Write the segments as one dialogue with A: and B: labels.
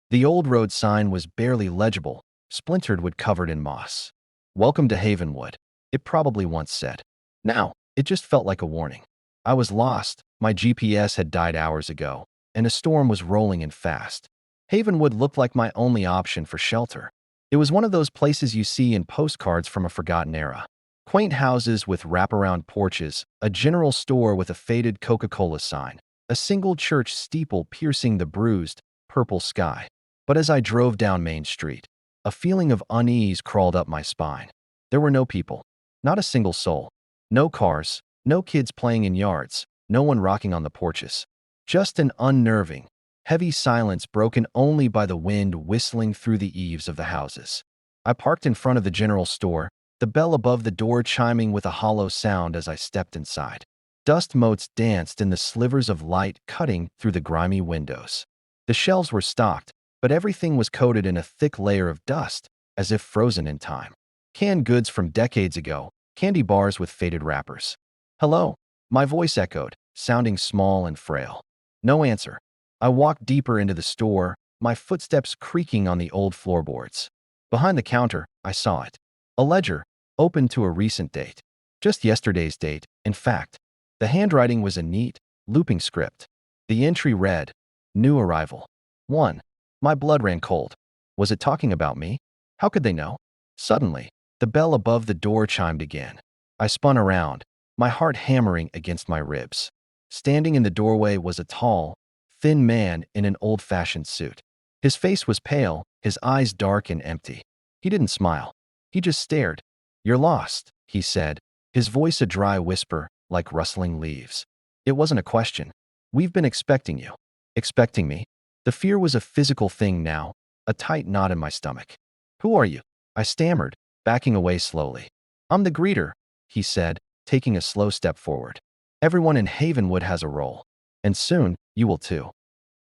A: The old road sign was barely legible, splintered wood covered in moss. Welcome to Havenwood, it probably once said. Now, it just felt like a warning. I was lost, my GPS had died hours ago, and a storm was rolling in fast. Havenwood looked like my only option for shelter. It was one of those places you see in postcards from a forgotten era. Quaint houses with wraparound porches, a general store with a faded Coca-Cola sign, a single church steeple piercing the bruised, purple sky. But as I drove down Main Street, a feeling of unease crawled up my spine. There were no people, not a single soul. No cars, no kids playing in yards, no one rocking on the porches. Just an unnerving, heavy silence broken only by the wind whistling through the eaves of the houses. I parked in front of the general store, the bell above the door chiming with a hollow sound as I stepped inside. Dust motes danced in the slivers of light cutting through the grimy windows. The shelves were stocked, but everything was coated in a thick layer of dust, as if frozen in time. Canned goods from decades ago, candy bars with faded wrappers. Hello, my voice echoed, sounding small and frail. No answer. I walked deeper into the store, my footsteps creaking on the old floorboards. Behind the counter, I saw it. A ledger, open to a recent date. Just yesterday's date, in fact. The handwriting was a neat, looping script. The entry read, New arrival. 1. My blood ran cold. Was it talking about me? How could they know? Suddenly, the bell above the door chimed again. I spun around, my heart hammering against my ribs. Standing in the doorway was a tall, thin man in an old-fashioned suit. His face was pale, his eyes dark and empty. He didn't smile. He just stared. You're lost, he said, his voice a dry whisper, like rustling leaves. It wasn't a question. We've been expecting you. Expecting me? The fear was a physical thing now, a tight knot in my stomach. Who are you? I stammered, backing away slowly. I'm the greeter, he said, taking a slow step forward. Everyone in Havenwood has a role. And soon, you will too.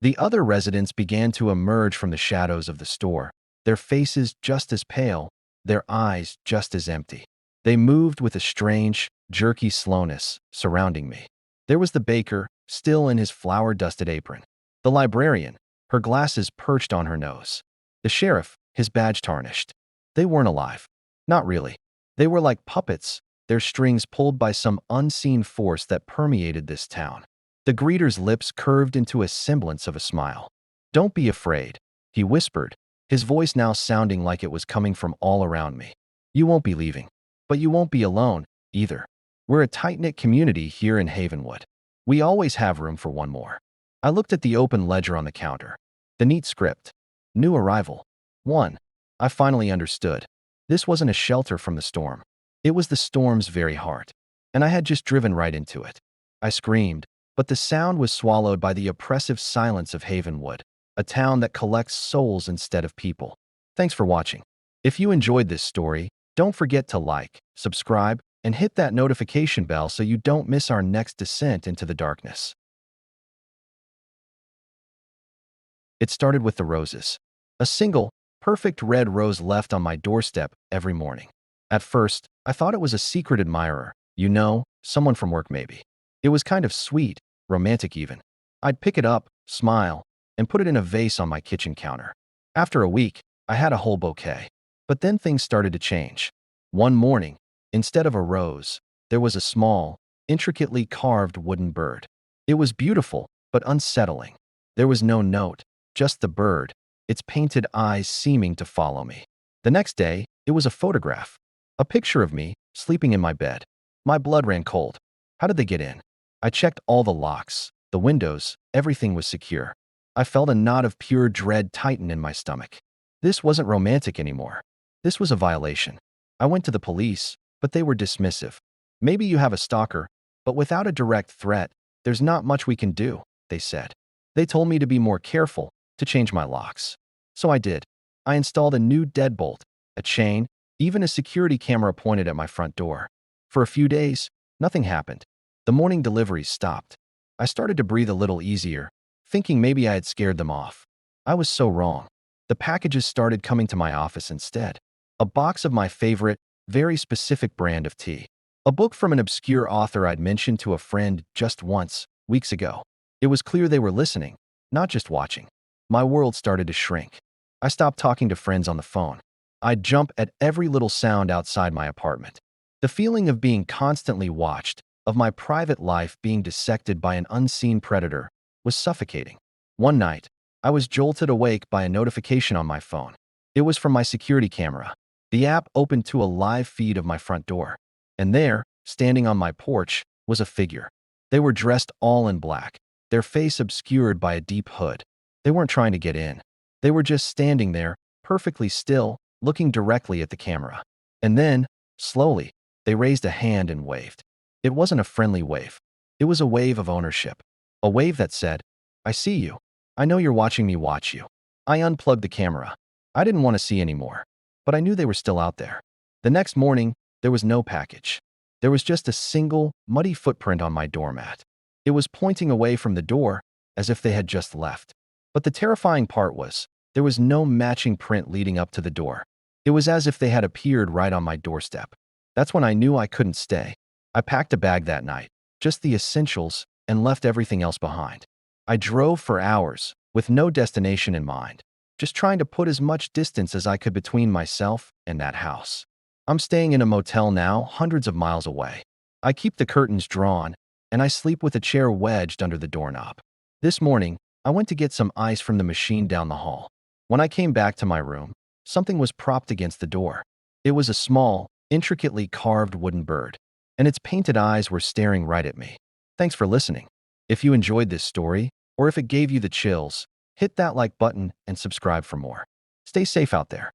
A: The other residents began to emerge from the shadows of the store, their faces just as pale, their eyes just as empty. They moved with a strange, jerky slowness, surrounding me. There was the baker, still in his flour-dusted apron. The librarian, her glasses perched on her nose. The sheriff, his badge tarnished. They weren't alive. Not really. They were like puppets, their strings pulled by some unseen force that permeated this town. The greeter's lips curved into a semblance of a smile. Don't be afraid, he whispered, his voice now sounding like it was coming from all around me. You won't be leaving. But you won't be alone, either. We're a tight-knit community here in Havenwood. We always have room for one more. I looked at the open ledger on the counter. The neat script. New arrival. 1. I finally understood. This wasn't a shelter from the storm. It was the storm's very heart. And I had just driven right into it. I screamed, but the sound was swallowed by the oppressive silence of Havenwood, a town that collects souls instead of people. Thanks for watching. If you enjoyed this story, don't forget to like, subscribe, and hit that notification bell so you don't miss our next descent into the darkness. It started with the roses. A single, perfect red rose left on my doorstep every morning. At first, I thought it was a secret admirer, someone from work maybe. It was kind of sweet, romantic even. I'd pick it up, smile, and put it in a vase on my kitchen counter. After a week, I had a whole bouquet. But then things started to change. One morning, instead of a rose, there was a small, intricately carved wooden bird. It was beautiful, but unsettling. There was no note, just the bird, its painted eyes seeming to follow me. The next day, it was a photograph. A picture of me, sleeping in my bed. My blood ran cold. How did they get in? I checked all the locks, the windows, everything was secure. I felt a knot of pure dread tighten in my stomach. This wasn't romantic anymore. This was a violation. I went to the police, but they were dismissive. Maybe you have a stalker, but without a direct threat, there's not much we can do, they said. They told me to be more careful, to change my locks. So I did. I installed a new deadbolt, a chain, even a security camera pointed at my front door. For a few days, nothing happened. The morning deliveries stopped. I started to breathe a little easier, thinking maybe I had scared them off. I was so wrong. The packages started coming to my office instead. A box of my favorite, very specific brand of tea. A book from an obscure author I'd mentioned to a friend just once, weeks ago. It was clear they were listening, not just watching. My world started to shrink. I stopped talking to friends on the phone. I'd jump at every little sound outside my apartment. The feeling of being constantly watched, of my private life being dissected by an unseen predator, was suffocating. One night, I was jolted awake by a notification on my phone. It was from my security camera. The app opened to a live feed of my front door. And there, standing on my porch, was a figure. They were dressed all in black, their face obscured by a deep hood. They weren't trying to get in. They were just standing there, perfectly still, looking directly at the camera. And then, slowly, they raised a hand and waved. It wasn't a friendly wave. It was a wave of ownership. A wave that said, "I see you. I know you're watching me watch you." I unplugged the camera. I didn't want to see anymore, but I knew they were still out there. The next morning, there was no package. There was just a single, muddy footprint on my doormat. It was pointing away from the door, as if they had just left. But the terrifying part was, there was no matching print leading up to the door. It was as if they had appeared right on my doorstep. That's when I knew I couldn't stay. I packed a bag that night, just the essentials, and left everything else behind. I drove for hours, with no destination in mind, just trying to put as much distance as I could between myself and that house. I'm staying in a motel now, hundreds of miles away. I keep the curtains drawn, and I sleep with a chair wedged under the doorknob. This morning, I went to get some ice from the machine down the hall. When I came back to my room, something was propped against the door. It was a small, intricately carved wooden bird, and its painted eyes were staring right at me. Thanks for listening. If you enjoyed this story, or if it gave you the chills, hit that like button and subscribe for more. Stay safe out there.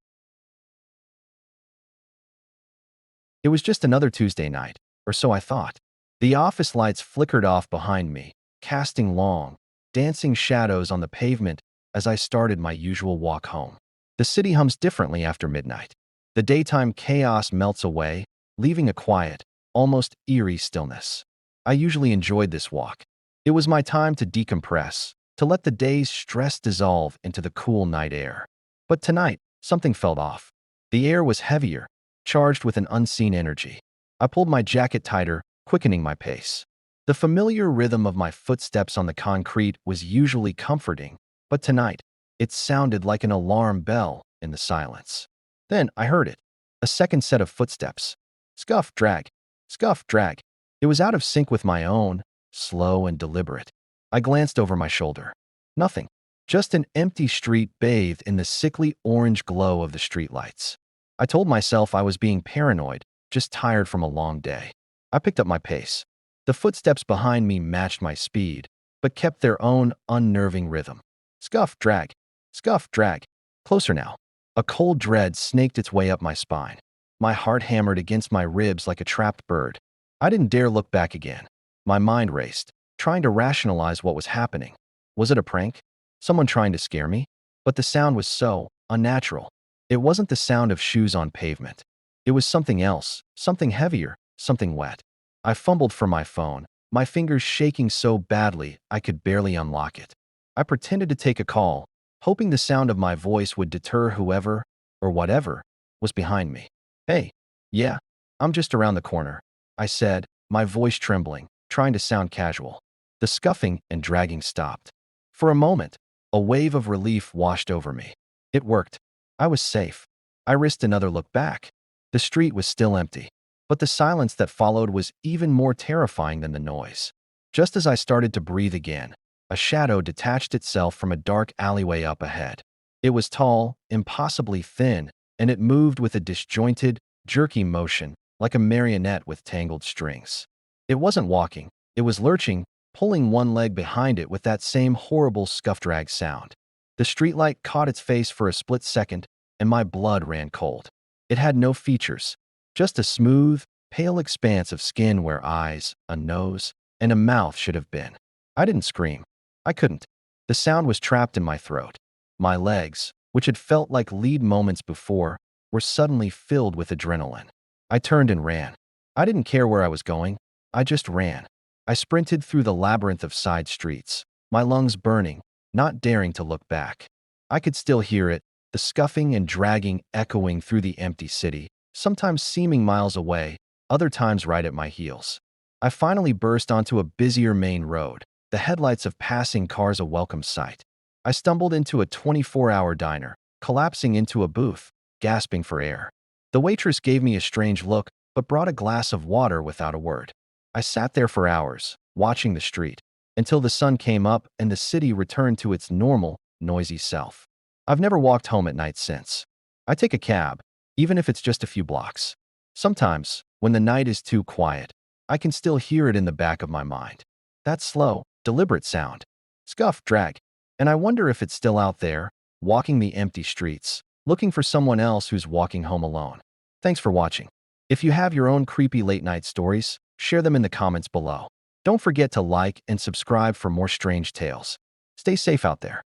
A: It was just another Tuesday night, or so I thought. The office lights flickered off behind me, casting long, dancing shadows on the pavement as I started my usual walk home. The city hums differently after midnight. The daytime chaos melts away, leaving a quiet, almost eerie stillness. I usually enjoyed this walk. It was my time to decompress, to let the day's stress dissolve into the cool night air. But tonight, something felt off. The air was heavier, charged with an unseen energy. I pulled my jacket tighter, quickening my pace. The familiar rhythm of my footsteps on the concrete was usually comforting, but tonight, it sounded like an alarm bell in the silence. Then I heard it. A second set of footsteps. Scuff, drag. Scuff, drag. It was out of sync with my own, slow and deliberate. I glanced over my shoulder. Nothing. Just an empty street bathed in the sickly orange glow of the streetlights. I told myself I was being paranoid, just tired from a long day. I picked up my pace. The footsteps behind me matched my speed, but kept their own unnerving rhythm. Scuff, drag. Scuff, drag. Closer now. A cold dread snaked its way up my spine. My heart hammered against my ribs like a trapped bird. I didn't dare look back again. My mind raced, trying to rationalize what was happening. Was it a prank? Someone trying to scare me? But the sound was so unnatural. It wasn't the sound of shoes on pavement. It was something else, something heavier, something wet. I fumbled for my phone, my fingers shaking so badly I could barely unlock it. I pretended to take a call, hoping the sound of my voice would deter whoever, or whatever, was behind me. "Hey, yeah, I'm just around the corner," I said, my voice trembling, trying to sound casual. The scuffing and dragging stopped. For a moment, a wave of relief washed over me. It worked. I was safe. I risked another look back. The street was still empty, but the silence that followed was even more terrifying than the noise. Just as I started to breathe again, a shadow detached itself from a dark alleyway up ahead. It was tall, impossibly thin, and it moved with a disjointed, jerky motion, like a marionette with tangled strings. It wasn't walking. It was lurching, pulling one leg behind it with that same horrible scuff-drag sound. The streetlight caught its face for a split second, and my blood ran cold. It had no features, just a smooth, pale expanse of skin where eyes, a nose, and a mouth should have been. I didn't scream. I couldn't. The sound was trapped in my throat. My legs, which had felt like lead moments before, were suddenly filled with adrenaline. I turned and ran. I didn't care where I was going. I just ran. I sprinted through the labyrinth of side streets, my lungs burning, not daring to look back. I could still hear it, the scuffing and dragging echoing through the empty city, sometimes seeming miles away, other times right at my heels. I finally burst onto a busier main road, the headlights of passing cars a welcome sight. I stumbled into a 24-hour diner, collapsing into a booth, gasping for air. The waitress gave me a strange look, but brought a glass of water without a word. I sat there for hours, watching the street, until the sun came up and the city returned to its normal, noisy self. I've never walked home at night since. I take a cab, even if it's just a few blocks. Sometimes, when the night is too quiet, I can still hear it in the back of my mind. That slow, deliberate sound. Scuff, drag. And I wonder if it's still out there, walking the empty streets, looking for someone else who's walking home alone. Thanks for watching. If you have your own creepy late-night stories, share them in the comments below. Don't forget to like and subscribe for more strange tales. Stay safe out there.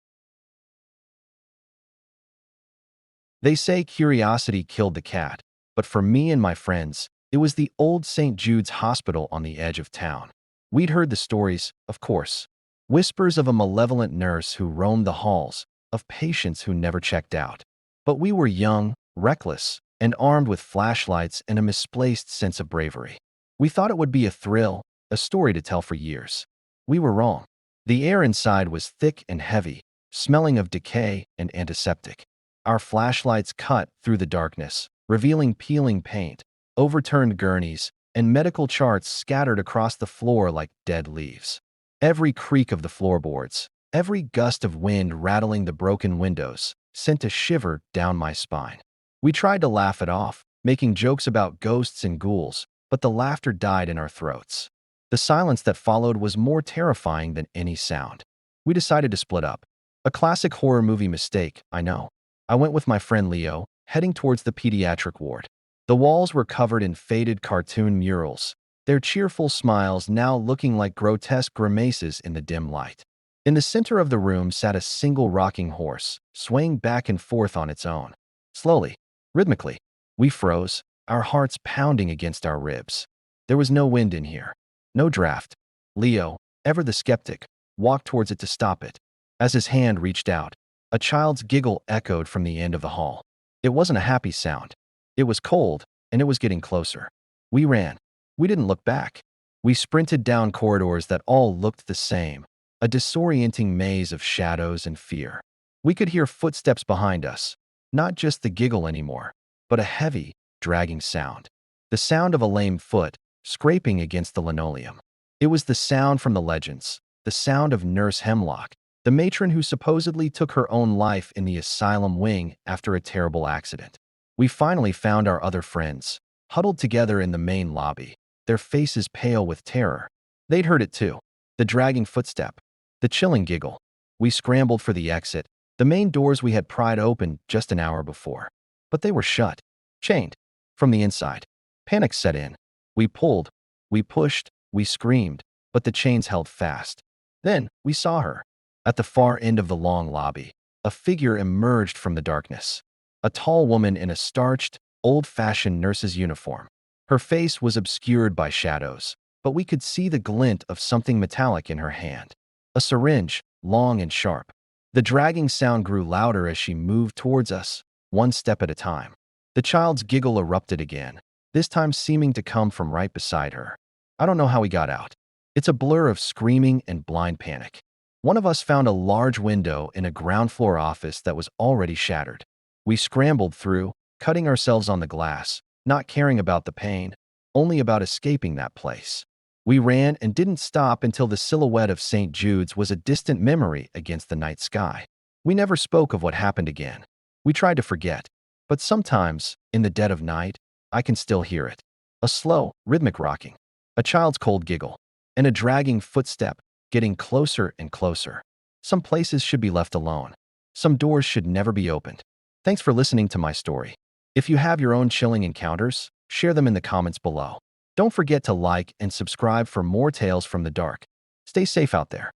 A: They say curiosity killed the cat, but for me and my friends, it was the old St. Jude's Hospital on the edge of town. We'd heard the stories, of course. Whispers of a malevolent nurse who roamed the halls, of patients who never checked out. But we were young, reckless, and armed with flashlights and a misplaced sense of bravery. We thought it would be a thrill, a story to tell for years. We were wrong. The air inside was thick and heavy, smelling of decay and antiseptic. Our flashlights cut through the darkness, revealing peeling paint, overturned gurneys, and medical charts scattered across the floor like dead leaves. Every creak of the floorboards, every gust of wind rattling the broken windows, sent a shiver down my spine. We tried to laugh it off, making jokes about ghosts and ghouls, but the laughter died in our throats. The silence that followed was more terrifying than any sound. We decided to split up. A classic horror movie mistake, I know. I went with my friend Leo, heading towards the pediatric ward. The walls were covered in faded cartoon murals, their cheerful smiles now looking like grotesque grimaces in the dim light. In the center of the room sat a single rocking horse, swaying back and forth on its own. Slowly, rhythmically, we froze, our hearts pounding against our ribs. There was no wind in here, no draft. Leo, ever the skeptic, walked towards it to stop it. As his hand reached out, a child's giggle echoed from the end of the hall. It wasn't a happy sound. It was cold, and it was getting closer. We ran. We didn't look back. We sprinted down corridors that all looked the same, a disorienting maze of shadows and fear. We could hear footsteps behind us, not just the giggle anymore, but a heavy, dragging sound. The sound of a lame foot scraping against the linoleum. It was the sound from the legends, the sound of Nurse Hemlock, the matron who supposedly took her own life in the asylum wing after a terrible accident. We finally found our other friends, huddled together in the main lobby, their faces pale with terror. They'd heard it too. The dragging footstep, the chilling giggle. We scrambled for the exit, the main doors we had pried open just an hour before. But they were shut, chained, from the inside. Panic set in. We pulled, we pushed, we screamed, but the chains held fast. Then we saw her. At the far end of the long lobby, a figure emerged from the darkness. A tall woman in a starched, old-fashioned nurse's uniform. Her face was obscured by shadows, but we could see the glint of something metallic in her hand. A syringe, long and sharp. The dragging sound grew louder as she moved towards us, one step at a time. The child's giggle erupted again, this time seeming to come from right beside her. I don't know how we got out. It's a blur of screaming and blind panic. One of us found a large window in a ground-floor office that was already shattered. We scrambled through, cutting ourselves on the glass, not caring about the pain, only about escaping that place. We ran and didn't stop until the silhouette of St. Jude's was a distant memory against the night sky. We never spoke of what happened again. We tried to forget, but sometimes, in the dead of night, I can still hear it. A slow, rhythmic rocking, a child's cold giggle, and a dragging footstep getting closer and closer. Some places should be left alone. Some doors should never be opened. Thanks for listening to my story. If you have your own chilling encounters, share them in the comments below. Don't forget to like and subscribe for more tales from the dark. Stay safe out there.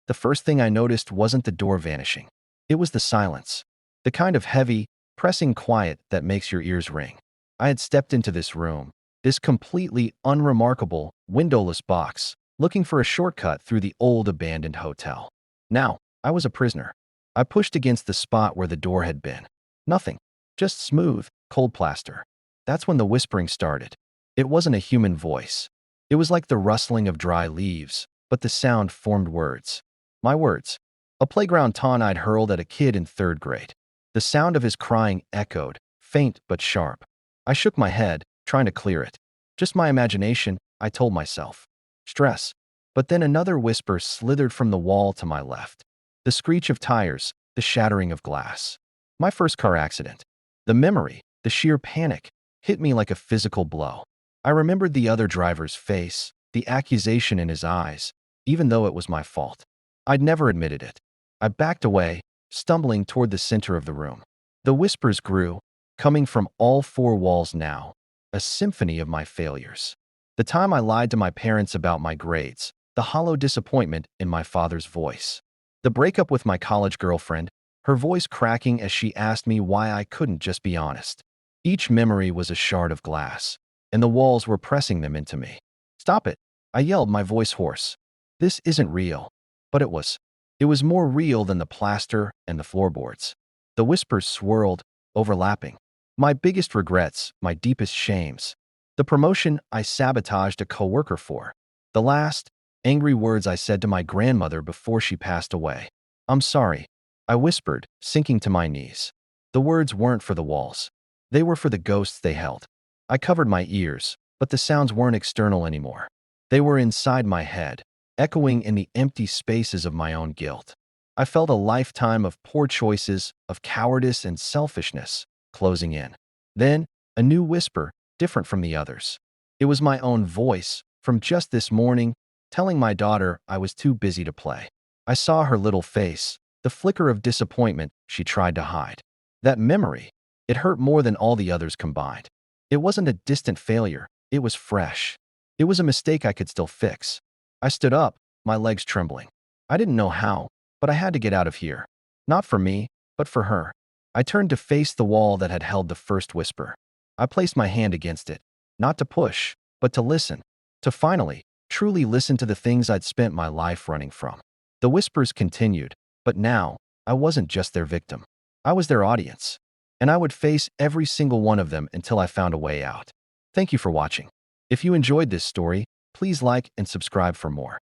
A: The first thing I noticed wasn't the door vanishing. It was the silence. The kind of heavy, pressing quiet that makes your ears ring. I had stepped into this room, this completely unremarkable, windowless box, looking for a shortcut through the old abandoned hotel. Now, I was a prisoner. I pushed against the spot where the door had been. Nothing. Just smooth, cold plaster. That's when the whispering started. It wasn't a human voice. It was like the rustling of dry leaves, but the sound formed words. My words. A playground taunt I'd hurled at a kid in 3rd grade. The sound of his crying echoed, faint but sharp. I shook my head, trying to clear it. Just my imagination, I told myself. Stress. But then another whisper slithered from the wall to my left. The screech of tires, the shattering of glass. My first car accident. The memory, the sheer panic, hit me like a physical blow. I remembered the other driver's face, the accusation in his eyes, even though it was my fault. I'd never admitted it. I backed away, stumbling toward the center of the room. The whispers grew, coming from all 4 walls now, a symphony of my failures. The time I lied to my parents about my grades, the hollow disappointment in my father's voice. The breakup with my college girlfriend, her voice cracking as she asked me why I couldn't just be honest. Each memory was a shard of glass, and the walls were pressing them into me. Stop it, I yelled, my voice hoarse. This isn't real. But it was. It was more real than the plaster and the floorboards. The whispers swirled, overlapping. My biggest regrets, my deepest shames. The promotion I sabotaged a coworker for. The last, angry words I said to my grandmother before she passed away. I'm sorry, I whispered, sinking to my knees. The words weren't for the walls. They were for the ghosts they held. I covered my ears, but the sounds weren't external anymore. They were inside my head, echoing in the empty spaces of my own guilt. I felt a lifetime of poor choices, of cowardice and selfishness, closing in. Then, a new whisper, different from the others. It was my own voice, from just this morning, telling my daughter I was too busy to play. I saw her little face, the flicker of disappointment she tried to hide. That memory, it hurt more than all the others combined. It wasn't a distant failure, it was fresh. It was a mistake I could still fix. I stood up, my legs trembling. I didn't know how, but I had to get out of here. Not for me, but for her. I turned to face the wall that had held the first whisper. I placed my hand against it, not to push, but to listen. To finally, truly listen to the things I'd spent my life running from. The whispers continued, but now, I wasn't just their victim. I was their audience. And I would face every single one of them until I found a way out. Thank you for watching. If you enjoyed this story, please like and subscribe for more.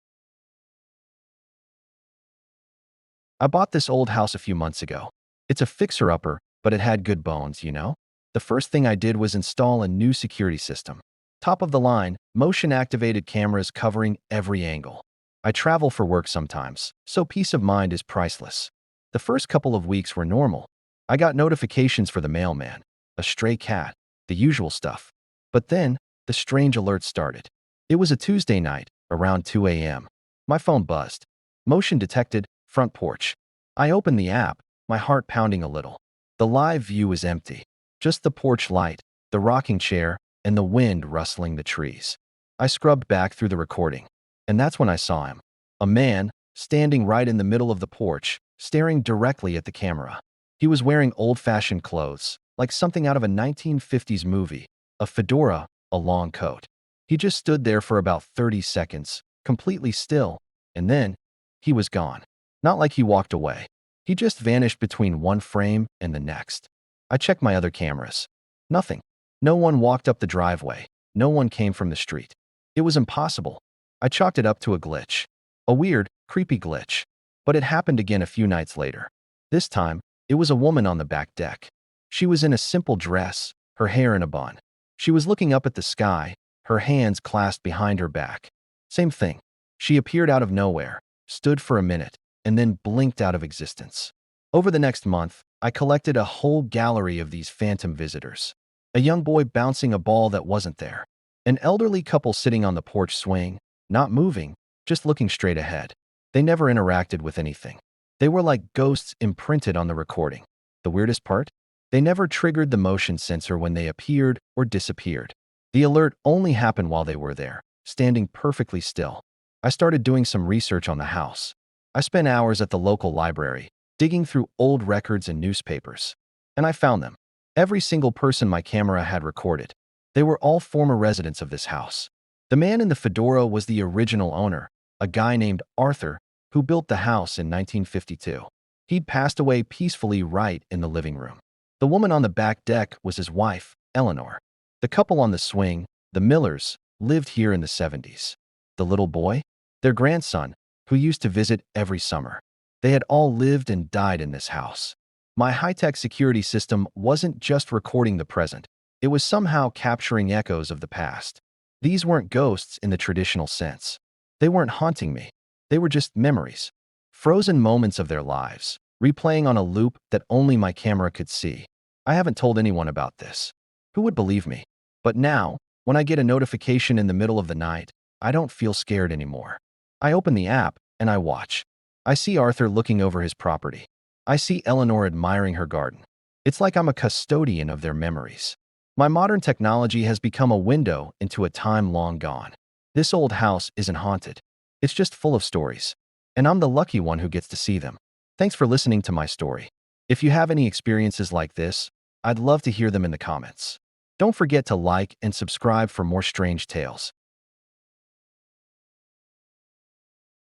A: I bought this old house a few months ago. It's a fixer-upper, but it had good bones, you know? The first thing I did was install a new security system. Top of the line, motion-activated cameras covering every angle. I travel for work sometimes, so peace of mind is priceless. The first couple of weeks were normal. I got notifications for the mailman, a stray cat, the usual stuff. But then, the strange alerts started. It was a Tuesday night, around 2 a.m. My phone buzzed. Motion detected, front porch. I opened the app, my heart pounding a little. The live view was empty. Just the porch light, the rocking chair, and the wind rustling the trees. I scrubbed back through the recording, and that's when I saw him. A man, standing right in the middle of the porch, staring directly at the camera. He was wearing old-fashioned clothes, like something out of a 1950s movie, a fedora, a long coat. He just stood there for about 30 seconds, completely still, and then, he was gone. Not like he walked away. He just vanished between one frame and the next. I checked my other cameras. Nothing. No one walked up the driveway. No one came from the street. It was impossible. I chalked it up to a glitch. A weird, creepy glitch. But it happened again a few nights later. This time, it was a woman on the back deck. She was in a simple dress, her hair in a bun. She was looking up at the sky, her hands clasped behind her back. Same thing. She appeared out of nowhere, stood for a minute, and then blinked out of existence. Over the next month, I collected a whole gallery of these phantom visitors. A young boy bouncing a ball that wasn't there. An elderly couple sitting on the porch swing, not moving, just looking straight ahead. They never interacted with anything. They were like ghosts imprinted on the recording. The weirdest part? They never triggered the motion sensor when they appeared or disappeared. The alert only happened while they were there, standing perfectly still. I started doing some research on the house. I spent hours at the local library, digging through old records and newspapers. And I found them. Every single person my camera had recorded. They were all former residents of this house. The man in the fedora was the original owner, a guy named Arthur, who built the house in 1952. He'd passed away peacefully right in the living room. The woman on the back deck was his wife, Eleanor. The couple on the swing, the Millers, lived here in the 70s. The little boy? their grandson, who used to visit every summer. They had all lived and died in this house. My high-tech security system wasn't just recording the present, it was somehow capturing echoes of the past. These weren't ghosts in the traditional sense. They weren't haunting me. They were just memories. Frozen moments of their lives, replaying on a loop that only my camera could see. I haven't told anyone about this. Who would believe me? But now, when I get a notification in the middle of the night, I don't feel scared anymore. I open the app and I watch. I see Arthur looking over his property. I see Eleanor admiring her garden. It's like I'm a custodian of their memories. My modern technology has become a window into a time long gone. This old house isn't haunted. It's just full of stories. And I'm the lucky one who gets to see them. Thanks for listening to my story. If you have any experiences like this, I'd love to hear them in the comments. Don't forget to like and subscribe for more strange tales.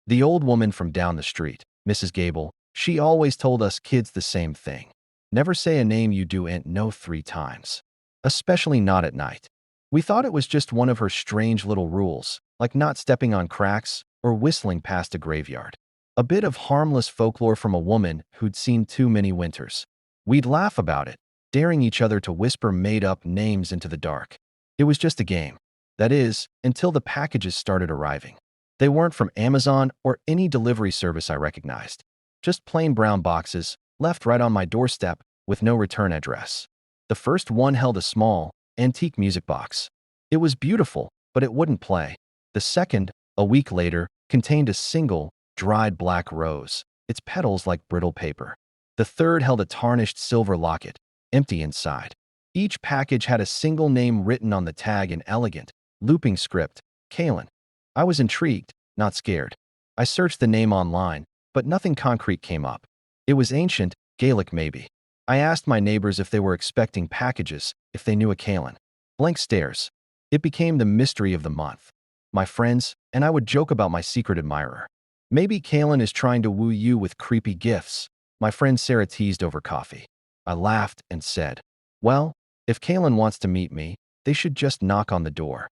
A: The old woman from down the street, Mrs. Gable, she always told us kids the same thing. Never say a name you do ain't know 3 times. Especially not at night. We thought it was just one of her strange little rules, like not stepping on cracks or whistling past a graveyard. A bit of harmless folklore from a woman who'd seen too many winters. We'd laugh about it, daring each other to whisper made-up names into the dark. It was just a game. That is, until the packages started arriving. They weren't from Amazon or any delivery service I recognized. Just plain brown boxes, left right on my doorstep with no return address. The first one held a small, antique music box. It was beautiful, but it wouldn't play. The second, a week later, contained a single, dried black rose, its petals like brittle paper. The third held a tarnished silver locket, empty inside. Each package had a single name written on the tag in elegant, looping script, Kalen. I was intrigued, not scared. I searched the name online, but nothing concrete came up. It was ancient, Gaelic maybe. I asked my neighbors if they were expecting packages, if they knew a Kalen. Blank stares. It became the mystery of the month. My friends and I would joke about my secret admirer. Maybe Kalen is trying to woo you with creepy gifts, my friend Sarah teased over coffee. I laughed and said, well, if Kalen wants to meet me, they should just knock on the door.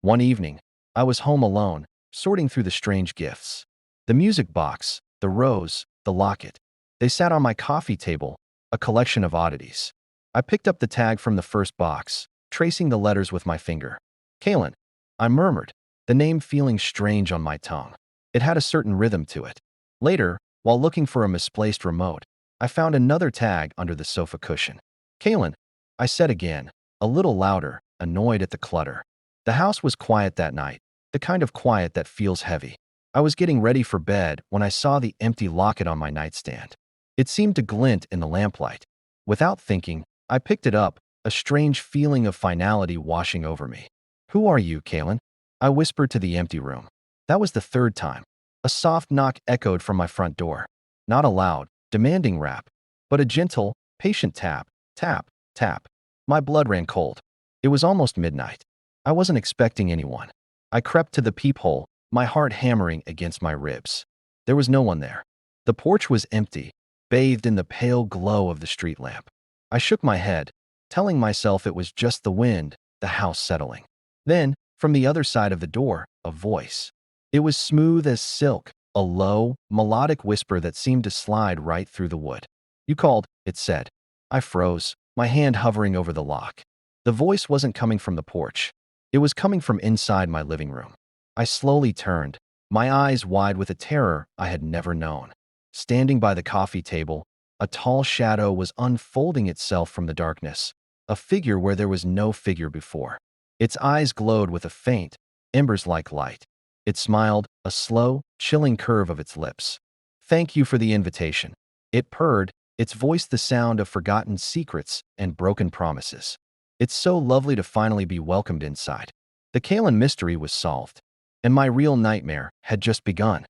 A: One evening, I was home alone, sorting through the strange gifts. The music box, the rose, the locket. They sat on my coffee table, a collection of oddities. I picked up the tag from the first box, tracing the letters with my finger. Kalen, I murmured, the name feeling strange on my tongue. It had a certain rhythm to it. Later, while looking for a misplaced remote, I found another tag under the sofa cushion. Kalen, I said again, a little louder, annoyed at the clutter. The house was quiet that night, the kind of quiet that feels heavy. I was getting ready for bed when I saw the empty locket on my nightstand. It seemed to glint in the lamplight. Without thinking, I picked it up, a strange feeling of finality washing over me. Who are you, Kalen? I whispered to the empty room. That was the third time. A soft knock echoed from my front door. Not a loud, demanding rap, but a gentle, patient tap, tap, tap. My blood ran cold. It was almost midnight. I wasn't expecting anyone. I crept to the peephole, my heart hammering against my ribs. There was no one there. The porch was empty, bathed in the pale glow of the street lamp. I shook my head, telling myself it was just the wind, the house settling. Then, from the other side of the door, a voice. It was smooth as silk, a low, melodic whisper that seemed to slide right through the wood. You called, it said. I froze, my hand hovering over the lock. The voice wasn't coming from the porch. It was coming from inside my living room. I slowly turned, my eyes wide with a terror I had never known. Standing by the coffee table, a tall shadow was unfolding itself from the darkness, a figure where there was no figure before. Its eyes glowed with a faint, embers-like light. It smiled, a slow, chilling curve of its lips. Thank you for the invitation. It purred, its voice the sound of forgotten secrets and broken promises. It's so lovely to finally be welcomed inside. The Kalen mystery was solved, and my real nightmare had just begun.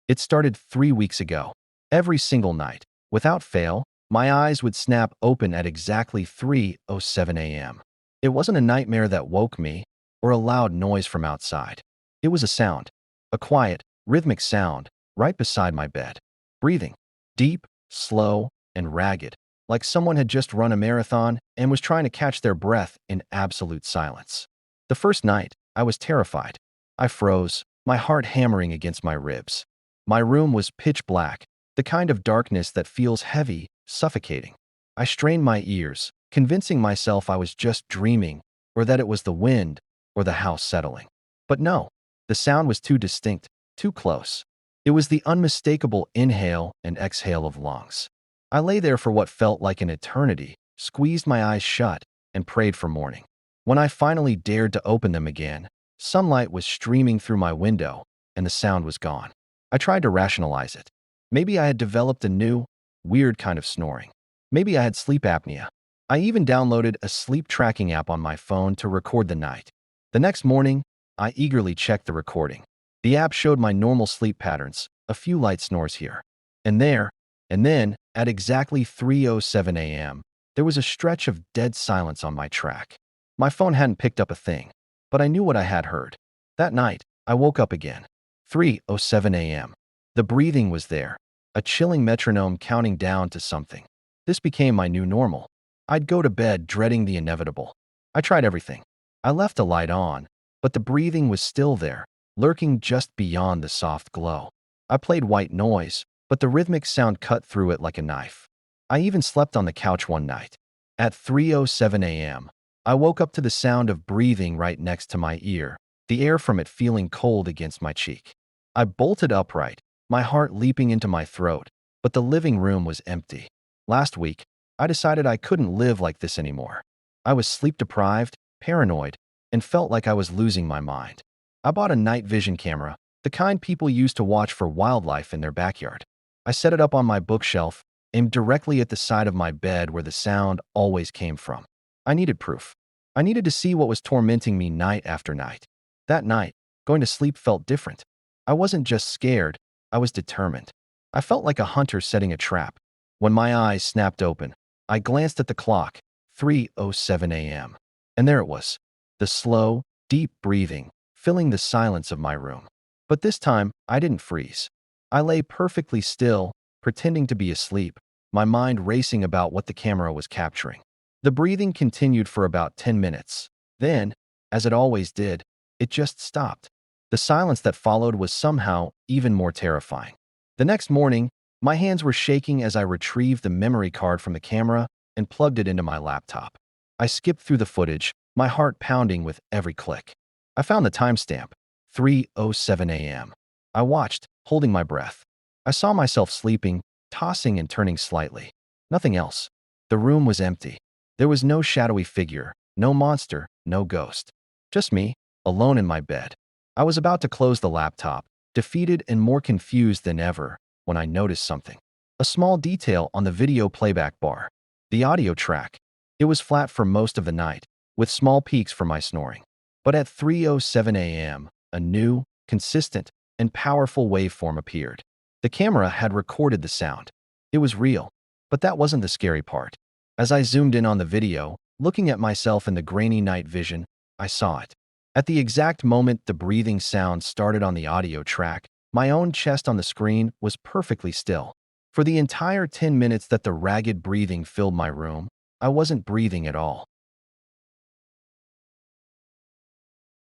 A: It started 3 weeks ago. Every single night, without fail, my eyes would snap open at exactly 3:07 a.m. It wasn't a nightmare that woke me, or a loud noise from outside. It was a sound, a quiet, rhythmic sound, right beside my bed. Breathing, deep, slow, and ragged, like someone had just run a marathon and was trying to catch their breath in absolute silence. The first night, I was terrified. I froze, my heart hammering against my ribs. My room was pitch black, the kind of darkness that feels heavy, suffocating. I strained my ears, convincing myself I was just dreaming, or that it was the wind, or the house settling. But no, the sound was too distinct, too close. It was the unmistakable inhale and exhale of lungs. I lay there for what felt like an eternity, squeezed my eyes shut, and prayed for morning. When I finally dared to open them again, sunlight was streaming through my window, and the sound was gone. I tried to rationalize it. Maybe I had developed a new, weird kind of snoring. Maybe I had sleep apnea. I even downloaded a sleep tracking app on my phone to record the night. The next morning, I eagerly checked the recording. The app showed my normal sleep patterns, a few light snores here and there, and then, at exactly 3:07 a.m., there was a stretch of dead silence on my track. My phone hadn't picked up a thing, but I knew what I had heard. That night, I woke up again. 3:07 a.m. The breathing was there, a chilling metronome counting down to something. This became my new normal. I'd go to bed dreading the inevitable. I tried everything. I left the light on, but the breathing was still there, lurking just beyond the soft glow. I played white noise, but the rhythmic sound cut through it like a knife. I even slept on the couch one night. At 3:07 a.m., I woke up to the sound of breathing right next to my ear, the air from it feeling cold against my cheek. I bolted upright, my heart leaping into my throat, but the living room was empty. Last week, I decided I couldn't live like this anymore. I was sleep-deprived, paranoid, and felt like I was losing my mind. I bought a night vision camera, the kind people use to watch for wildlife in their backyard. I set it up on my bookshelf, aimed directly at the side of my bed where the sound always came from. I needed proof. I needed to see what was tormenting me night after night. That night, going to sleep felt different. I wasn't just scared, I was determined. I felt like a hunter setting a trap. When my eyes snapped open, I glanced at the clock, 3:07 a.m. And there it was, the slow, deep breathing, filling the silence of my room. But this time, I didn't freeze. I lay perfectly still, pretending to be asleep, my mind racing about what the camera was capturing. The breathing continued for about 10 minutes. Then, as it always did, it just stopped. The silence that followed was somehow even more terrifying. The next morning, my hands were shaking as I retrieved the memory card from the camera and plugged it into my laptop. I skipped through the footage, my heart pounding with every click. I found the timestamp, 3:07 a.m. I watched, holding my breath. I saw myself sleeping, tossing and turning slightly. Nothing else. The room was empty. There was no shadowy figure, no monster, no ghost. Just me, alone in my bed. I was about to close the laptop, defeated and more confused than ever, when I noticed something. A small detail on the video playback bar. The audio track. It was flat for most of the night, with small peaks for my snoring. But at 3:07 a.m., a new, consistent, and powerful waveform appeared. The camera had recorded the sound. It was real, but that wasn't the scary part. As I zoomed in on the video, looking at myself in the grainy night vision, I saw it. At the exact moment the breathing sound started on the audio track, my own chest on the screen was perfectly still. For the entire 10 minutes that the ragged breathing filled my room, I wasn't breathing at all.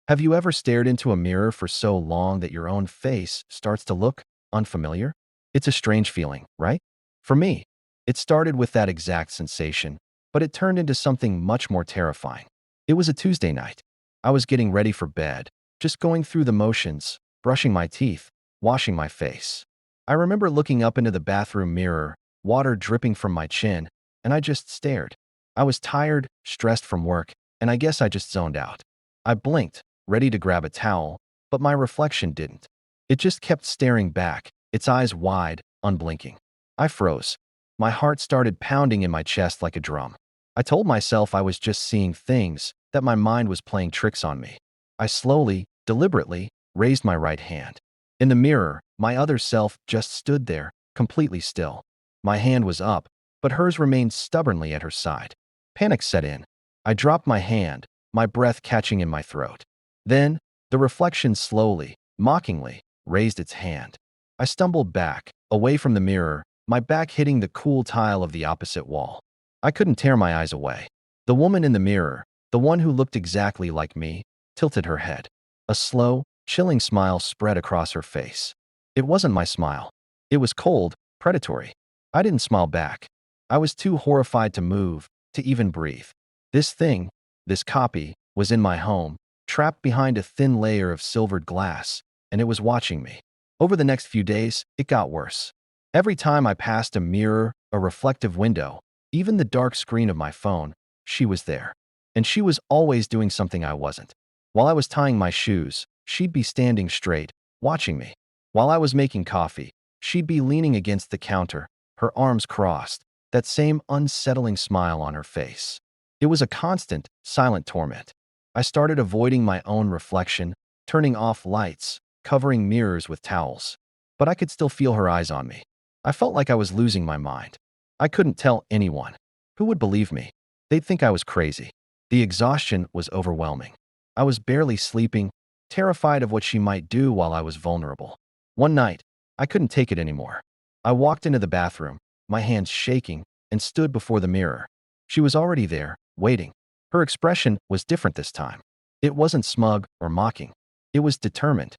A: Have you ever stared into a mirror for so long that your own face starts to look unfamiliar? It's a strange feeling, right? For me, it started with that exact sensation, but it turned into something much more terrifying. It was a Tuesday night. I was getting ready for bed, just going through the motions, brushing my teeth, washing my face. I remember looking up into the bathroom mirror, water dripping from my chin, and I just stared. I was tired, stressed from work, and I guess I just zoned out. I blinked, ready to grab a towel, but my reflection didn't. It just kept staring back, its eyes wide, unblinking. I froze. My heart started pounding in my chest like a drum. I told myself I was just seeing things, that my mind was playing tricks on me. I slowly, deliberately, raised my right hand. In the mirror, my other self just stood there, completely still. My hand was up, but hers remained stubbornly at her side. Panic set in. I dropped my hand, my breath catching in my throat. Then, the reflection slowly, mockingly, raised its hand. I stumbled back, away from the mirror, my back hitting the cool tile of the opposite wall. I couldn't tear my eyes away. The woman in the mirror, the one who looked exactly like me, tilted her head. A slow, chilling smile spread across her face. It wasn't my smile. It was cold, predatory. I didn't smile back. I was too horrified to move, to even breathe. This thing, this copy, was in my home, trapped behind a thin layer of silvered glass, and it was watching me. Over the next few days, it got worse. Every time I passed a mirror, a reflective window, even the dark screen of my phone, she was there. And she was always doing something I wasn't. While I was tying my shoes, she'd be standing straight, watching me. While I was making coffee, she'd be leaning against the counter, her arms crossed, that same unsettling smile on her face. It was a constant, silent torment. I started avoiding my own reflection, turning off lights, covering mirrors with towels. But I could still feel her eyes on me. I felt like I was losing my mind. I couldn't tell anyone. Who would believe me? They'd think I was crazy. The exhaustion was overwhelming. I was barely sleeping, terrified of what she might do while I was vulnerable. One night, I couldn't take it anymore. I walked into the bathroom, my hands shaking, and stood before the mirror. She was already there, waiting. Her expression was different this time. It wasn't smug or mocking. It was determined.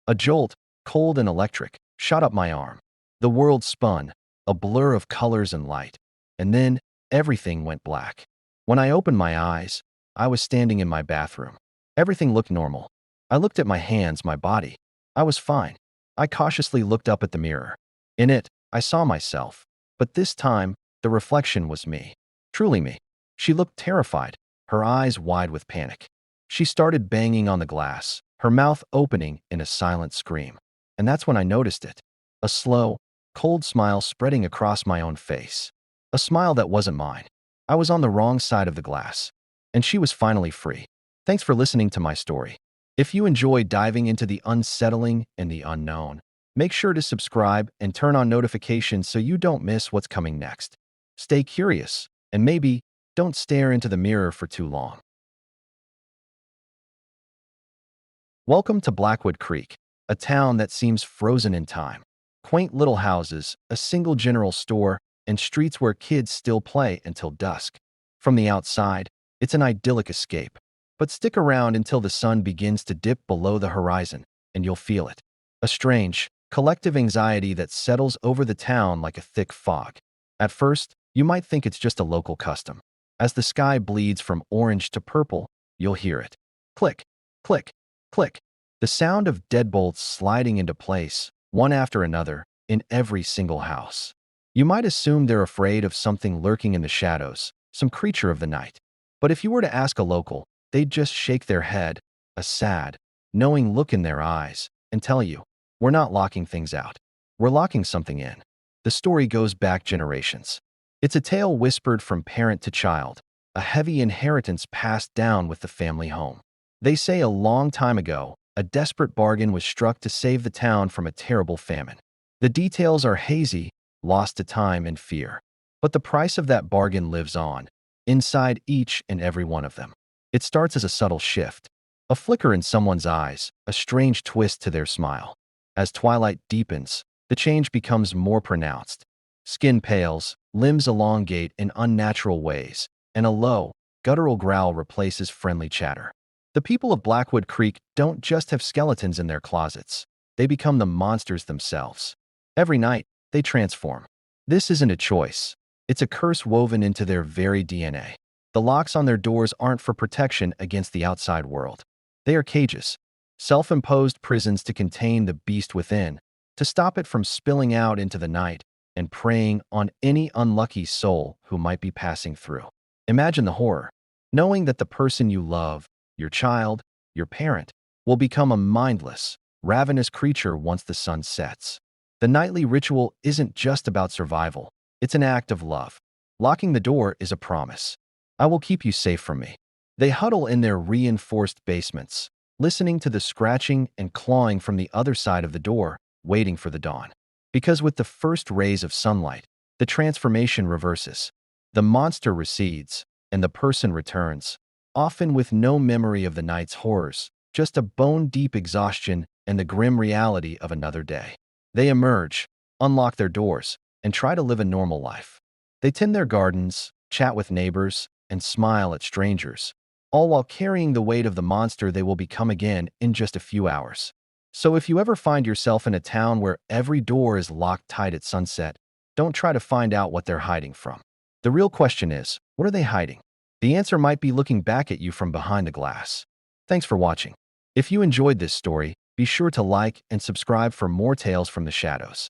A: A jolt, cold and electric, shot up my arm. The world spun, a blur of colors and light. And then, everything went black. When I opened my eyes, I was standing in my bathroom. Everything looked normal. I looked at my hands, my body. I was fine. I cautiously looked up at the mirror. In it, I saw myself. But this time, the reflection was me. Truly me. She looked terrified, her eyes wide with panic. She started banging on the glass, her mouth opening in a silent scream. And that's when I noticed it. A slow, cold smile spreading across my own face. A smile that wasn't mine. I was on the wrong side of the glass. And she was finally free. Thanks for listening to my story. If you enjoy diving into the unsettling and the unknown, make sure to subscribe and turn on notifications so you don't miss what's coming next. Stay curious, and maybe don't stare into the mirror for too long. Welcome to Blackwood Creek, a town that seems frozen in time. Quaint little houses, a single general store, and streets where kids still play until dusk. From the outside, it's an idyllic escape. But stick around until the sun begins to dip below the horizon, and you'll feel it. A strange, collective anxiety that settles over the town like a thick fog. At first, you might think it's just a local custom. As the sky bleeds from orange to purple, you'll hear it. Click, click, click. The sound of deadbolts sliding into place, one after another, in every single house. You might assume they're afraid of something lurking in the shadows, some creature of the night. But if you were to ask a local, they'd just shake their head, a sad, knowing look in their eyes, and tell you, we're not locking things out. We're locking something in. The story goes back generations. It's a tale whispered from parent to child, a heavy inheritance passed down with the family home. They say a long time ago, a desperate bargain was struck to save the town from a terrible famine. The details are hazy, lost to time and fear. But the price of that bargain lives on, inside each and every one of them. It starts as a subtle shift, a flicker in someone's eyes, a strange twist to their smile. As twilight deepens, the change becomes more pronounced. Skin pales, limbs elongate in unnatural ways, and a low, guttural growl replaces friendly chatter. The people of Blackwood Creek don't just have skeletons in their closets. They become the monsters themselves. Every night, they transform. This isn't a choice. It's a curse woven into their very DNA. The locks on their doors aren't for protection against the outside world. They are cages, self-imposed prisons to contain the beast within, to stop it from spilling out into the night and preying on any unlucky soul who might be passing through. Imagine the horror, knowing that the person you love, your child, your parent, will become a mindless, ravenous creature once the sun sets. The nightly ritual isn't just about survival. It's an act of love. Locking the door is a promise. I will keep you safe from me. They huddle in their reinforced basements, listening to the scratching and clawing from the other side of the door, waiting for the dawn. Because with the first rays of sunlight, the transformation reverses. The monster recedes, and the person returns, often with no memory of the night's horrors, just a bone-deep exhaustion and the grim reality of another day. They emerge, unlock their doors, and try to live a normal life. They tend their gardens, chat with neighbors, and smile at strangers, all while carrying the weight of the monster they will become again in just a few hours. So if you ever find yourself in a town where every door is locked tight at sunset, don't try to find out what they're hiding from. The real question is, what are they hiding? The answer might be looking back at you from behind the glass. Thanks for watching. If you enjoyed this story, be sure to like and subscribe for more tales from the shadows.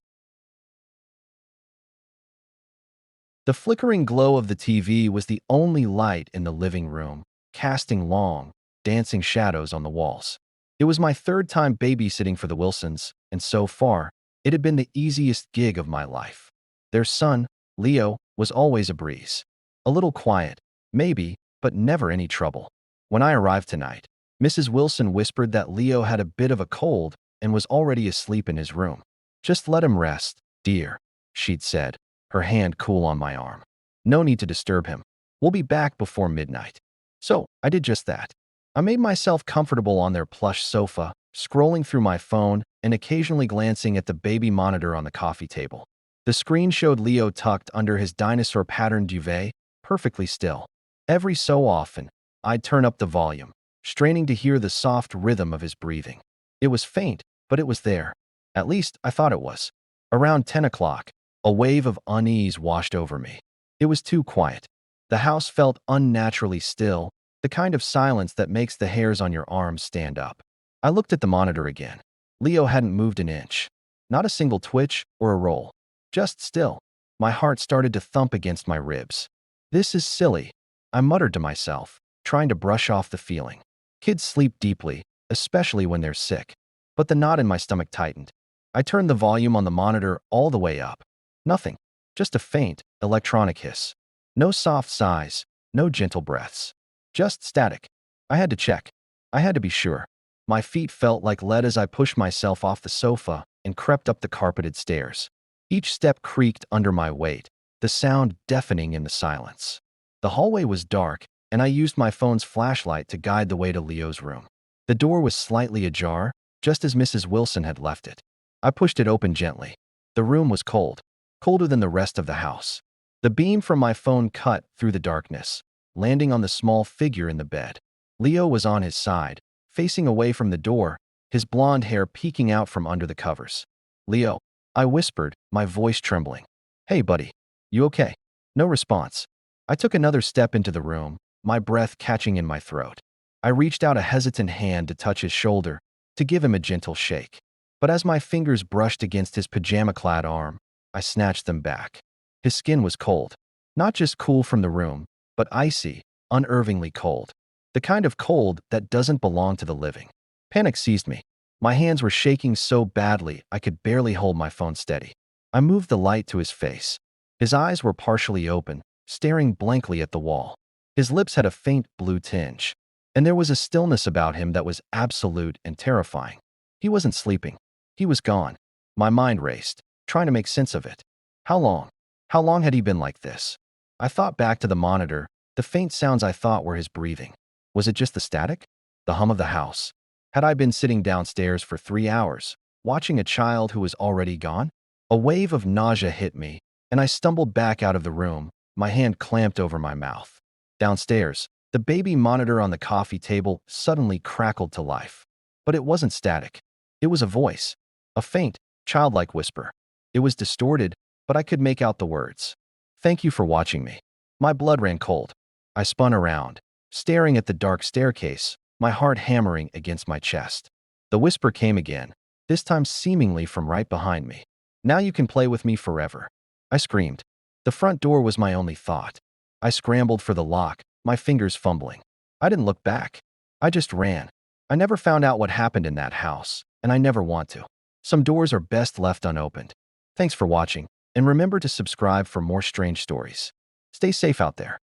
A: The flickering glow of the TV was the only light in the living room, casting long, dancing shadows on the walls. It was my third time babysitting for the Wilsons, and so far, it had been the easiest gig of my life. Their son, Leo, was always a breeze. A little quiet, maybe, but never any trouble. When I arrived tonight, Mrs. Wilson whispered that Leo had a bit of a cold and was already asleep in his room. "Just let him rest, dear," she'd said, her hand cool on my arm. "No need to disturb him. We'll be back before midnight." So I did just that. I made myself comfortable on their plush sofa, scrolling through my phone and occasionally glancing at the baby monitor on the coffee table. The screen showed Leo tucked under his dinosaur-patterned duvet, perfectly still. Every so often, I'd turn up the volume, straining to hear the soft rhythm of his breathing. It was faint, but it was there. At least, I thought it was. Around 10 o'clock, a wave of unease washed over me. It was too quiet. The house felt unnaturally still, the kind of silence that makes the hairs on your arms stand up. I looked at the monitor again. Leo hadn't moved an inch. Not a single twitch or a roll. Just still. My heart started to thump against my ribs. "This is silly," I muttered to myself, trying to brush off the feeling. Kids sleep deeply, especially when they're sick. But the knot in my stomach tightened. I turned the volume on the monitor all the way up. Nothing. Just a faint, electronic hiss. No soft sighs, no gentle breaths. Just static. I had to check. I had to be sure. My feet felt like lead as I pushed myself off the sofa and crept up the carpeted stairs. Each step creaked under my weight, the sound deafening in the silence. The hallway was dark, and I used my phone's flashlight to guide the way to Leo's room. The door was slightly ajar, just as Mrs. Wilson had left it. I pushed it open gently. The room was cold, colder than the rest of the house. The beam from my phone cut through the darkness, landing on the small figure in the bed. Leo was on his side, facing away from the door, his blonde hair peeking out from under the covers. "Leo," I whispered, my voice trembling. "Hey, buddy. You okay?" No response. I took another step into the room, my breath catching in my throat. I reached out a hesitant hand to touch his shoulder, to give him a gentle shake. But as my fingers brushed against his pajama-clad arm, I snatched them back. His skin was cold. Not just cool from the room, but icy, unnervingly cold. The kind of cold that doesn't belong to the living. Panic seized me. My hands were shaking so badly I could barely hold my phone steady. I moved the light to his face. His eyes were partially open, staring blankly at the wall. His lips had a faint blue tinge, and there was a stillness about him that was absolute and terrifying. He wasn't sleeping. He was gone. My mind raced, trying to make sense of it. How long? How long had he been like this? I thought back to the monitor, the faint sounds I thought were his breathing. Was it just the static? The hum of the house? Had I been sitting downstairs for 3 hours, watching a child who was already gone? A wave of nausea hit me, and I stumbled back out of the room, my hand clamped over my mouth. Downstairs, the baby monitor on the coffee table suddenly crackled to life. But it wasn't static. It was a voice. A faint, childlike whisper. It was distorted, but I could make out the words. "Thank you for watching me." My blood ran cold. I spun around, staring at the dark staircase, my heart hammering against my chest. The whisper came again, this time seemingly from right behind me. "Now you can play with me forever." I screamed. The front door was my only thought. I scrambled for the lock, my fingers fumbling. I didn't look back. I just ran. I never found out what happened in that house, and I never want to. Some doors are best left unopened. Thanks for watching, and remember to subscribe for more strange stories. Stay safe out there.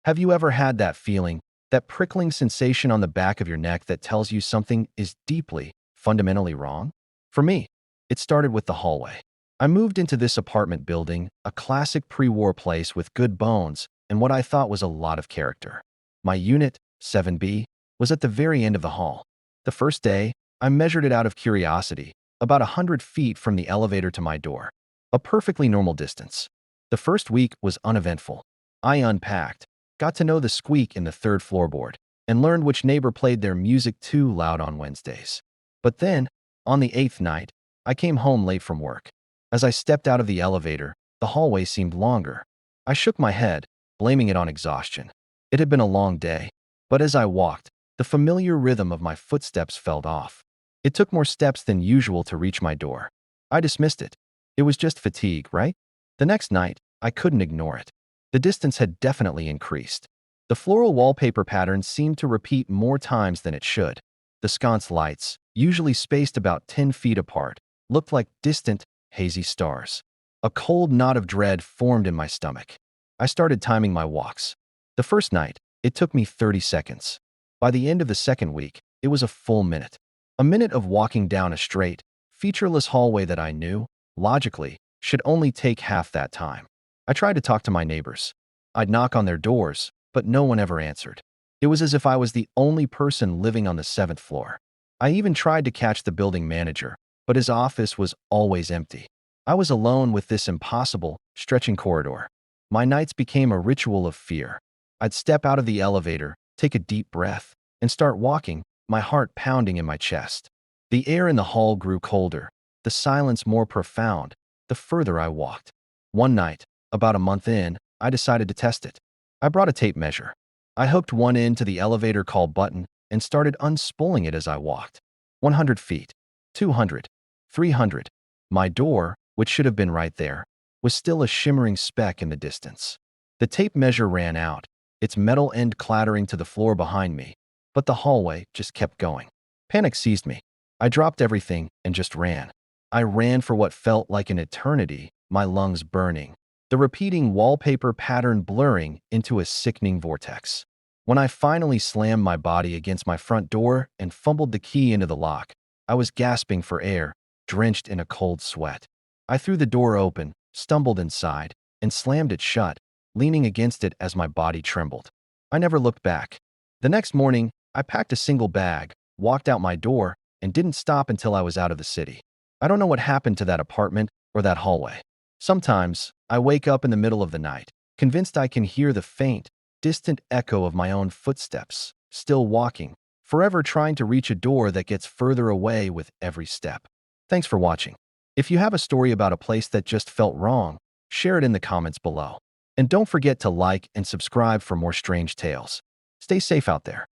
A: Have you ever had that feeling That prickling sensation on the back of your neck that tells you something is deeply, fundamentally wrong? For me, it started with the hallway. I moved into this apartment building, a classic pre-war place with good bones and what I thought was a lot of character. My unit, 7B, was at the very end of the hall. The first day, I measured it out of curiosity, about 100 feet from the elevator to my door. A perfectly normal distance. The first week was uneventful. I unpacked, got to know the squeak in the third floorboard, and learned which neighbor played their music too loud on Wednesdays. But then, on the 8th night, I came home late from work. As I stepped out of the elevator, the hallway seemed longer. I shook my head, blaming it on exhaustion. It had been a long day, but as I walked, the familiar rhythm of my footsteps fell off. It took more steps than usual to reach my door. I dismissed it. It was just fatigue, right? The next night, I couldn't ignore it. The distance had definitely increased. The floral wallpaper pattern seemed to repeat more times than it should. The sconce lights, usually spaced about 10 feet apart, looked like distant, hazy stars. A cold knot of dread formed in my stomach. I started timing my walks. The first night, it took me 30 seconds. By the end of the second week, it was a full minute. A minute of walking down a straight, featureless hallway that I knew, logically, should only take half that time. I tried to talk to my neighbors. I'd knock on their doors, but no one ever answered. It was as if I was the only person living on the 7th floor. I even tried to catch the building manager, but his office was always empty. I was alone with this impossible, stretching corridor. My nights became a ritual of fear. I'd step out of the elevator, take a deep breath, and start walking, my heart pounding in my chest. The air in the hall grew colder, the silence more profound, the further I walked. One night, about a month in, I decided to test it. I brought a tape measure. I hooked one end to the elevator call button and started unspooling it as I walked. 100 feet, 200, 300. My door, which should have been right there, was still a shimmering speck in the distance. The tape measure ran out, its metal end clattering to the floor behind me, but the hallway just kept going. Panic seized me. I dropped everything and just ran. I ran for what felt like an eternity, my lungs burning, the repeating wallpaper pattern blurring into a sickening vortex. When I finally slammed my body against my front door and fumbled the key into the lock, I was gasping for air, drenched in a cold sweat. I threw the door open, stumbled inside, and slammed it shut, leaning against it as my body trembled. I never looked back. The next morning, I packed a single bag, walked out my door, and didn't stop until I was out of the city. I don't know what happened to that apartment or that hallway. Sometimes, I wake up in the middle of the night, convinced I can hear the faint, distant echo of my own footsteps, still walking, forever trying to reach a door that gets further away with every step. Thanks for watching. If you have a story about a place that just felt wrong, share it in the comments below. And don't forget to like and subscribe for more strange tales. Stay safe out there.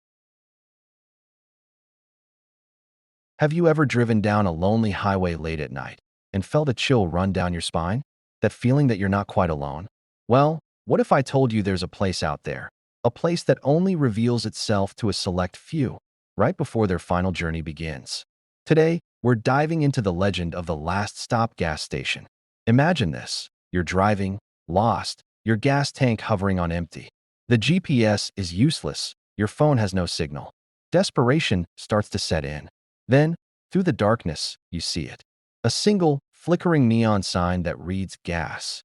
A: Have you ever driven down a lonely highway late at night and felt a chill run down your spine? That feeling that you're not quite alone? Well, what if I told you there's a place out there, a place that only reveals itself to a select few, right before their final journey begins? Today, we're diving into the legend of the Last Stop gas station. Imagine this. You're driving, lost, your gas tank hovering on empty. The GPS is useless, your phone has no signal. Desperation starts to set in. Then, through the darkness, you see it. A single, flickering neon sign that reads gas.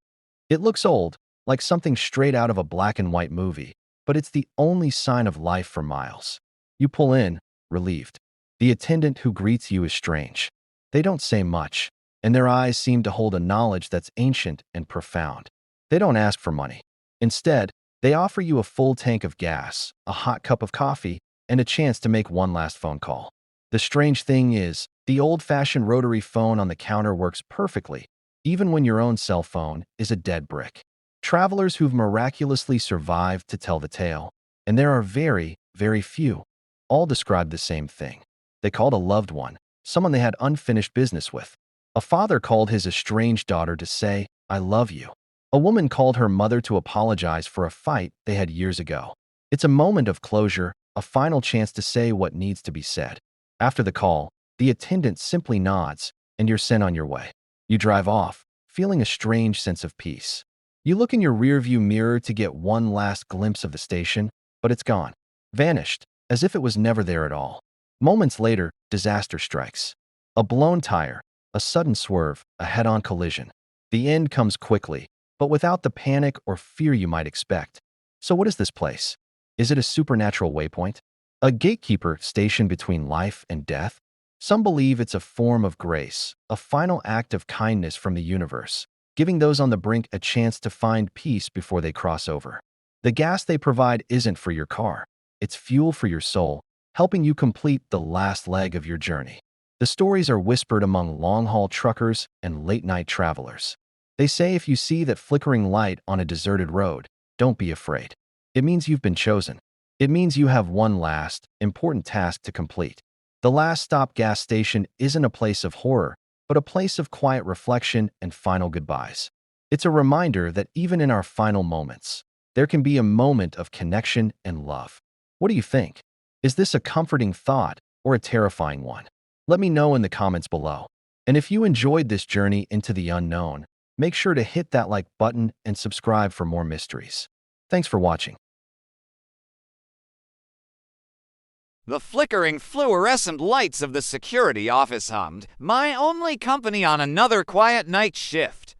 A: It looks old, like something straight out of a black and white movie, but it's the only sign of life for miles. You pull in, relieved. The attendant who greets you is strange. They don't say much, and their eyes seem to hold a knowledge that's ancient and profound. They don't ask for money. Instead, they offer you a full tank of gas, a hot cup of coffee, and a chance to make one last phone call. The strange thing is, the old-fashioned rotary phone on the counter works perfectly, even when your own cell phone is a dead brick. Travelers who've miraculously survived to tell the tale, and there are very, very few, all describe the same thing. They called a loved one, someone they had unfinished business with. A father called his estranged daughter to say, "I love you." A woman called her mother to apologize for a fight they had years ago. It's a moment of closure, a final chance to say what needs to be said. After the call, the attendant simply nods, and you're sent on your way. You drive off, feeling a strange sense of peace. You look in your rearview mirror to get one last glimpse of the station, but it's gone. vanished, as if it was never there at all. Moments later, disaster strikes. A blown tire, a sudden swerve, a head-on collision. The end comes quickly, but without the panic or fear you might expect. So what is this place? Is it a supernatural waypoint? A gatekeeper stationed between life and death? Some believe it's a form of grace, a final act of kindness from the universe, giving those on the brink a chance to find peace before they cross over. The gas they provide isn't for your car. It's fuel for your soul, helping you complete the last leg of your journey. The stories are whispered among long-haul truckers and late-night travelers. They say if you see that flickering light on a deserted road, don't be afraid. It means you've been chosen. It means you have one last, important task to complete. The last stop gas station isn't a place of horror, but a place of quiet reflection and final goodbyes. It's a reminder that even in our final moments, there can be a moment of connection and love. What do you think? Is this a comforting thought or a terrifying one? Let me know in the comments below. And if you enjoyed this journey into the unknown, make sure to hit that like button and subscribe for more mysteries. Thanks for watching.
B: The flickering fluorescent lights of the security office hummed, my only company on another quiet night shift.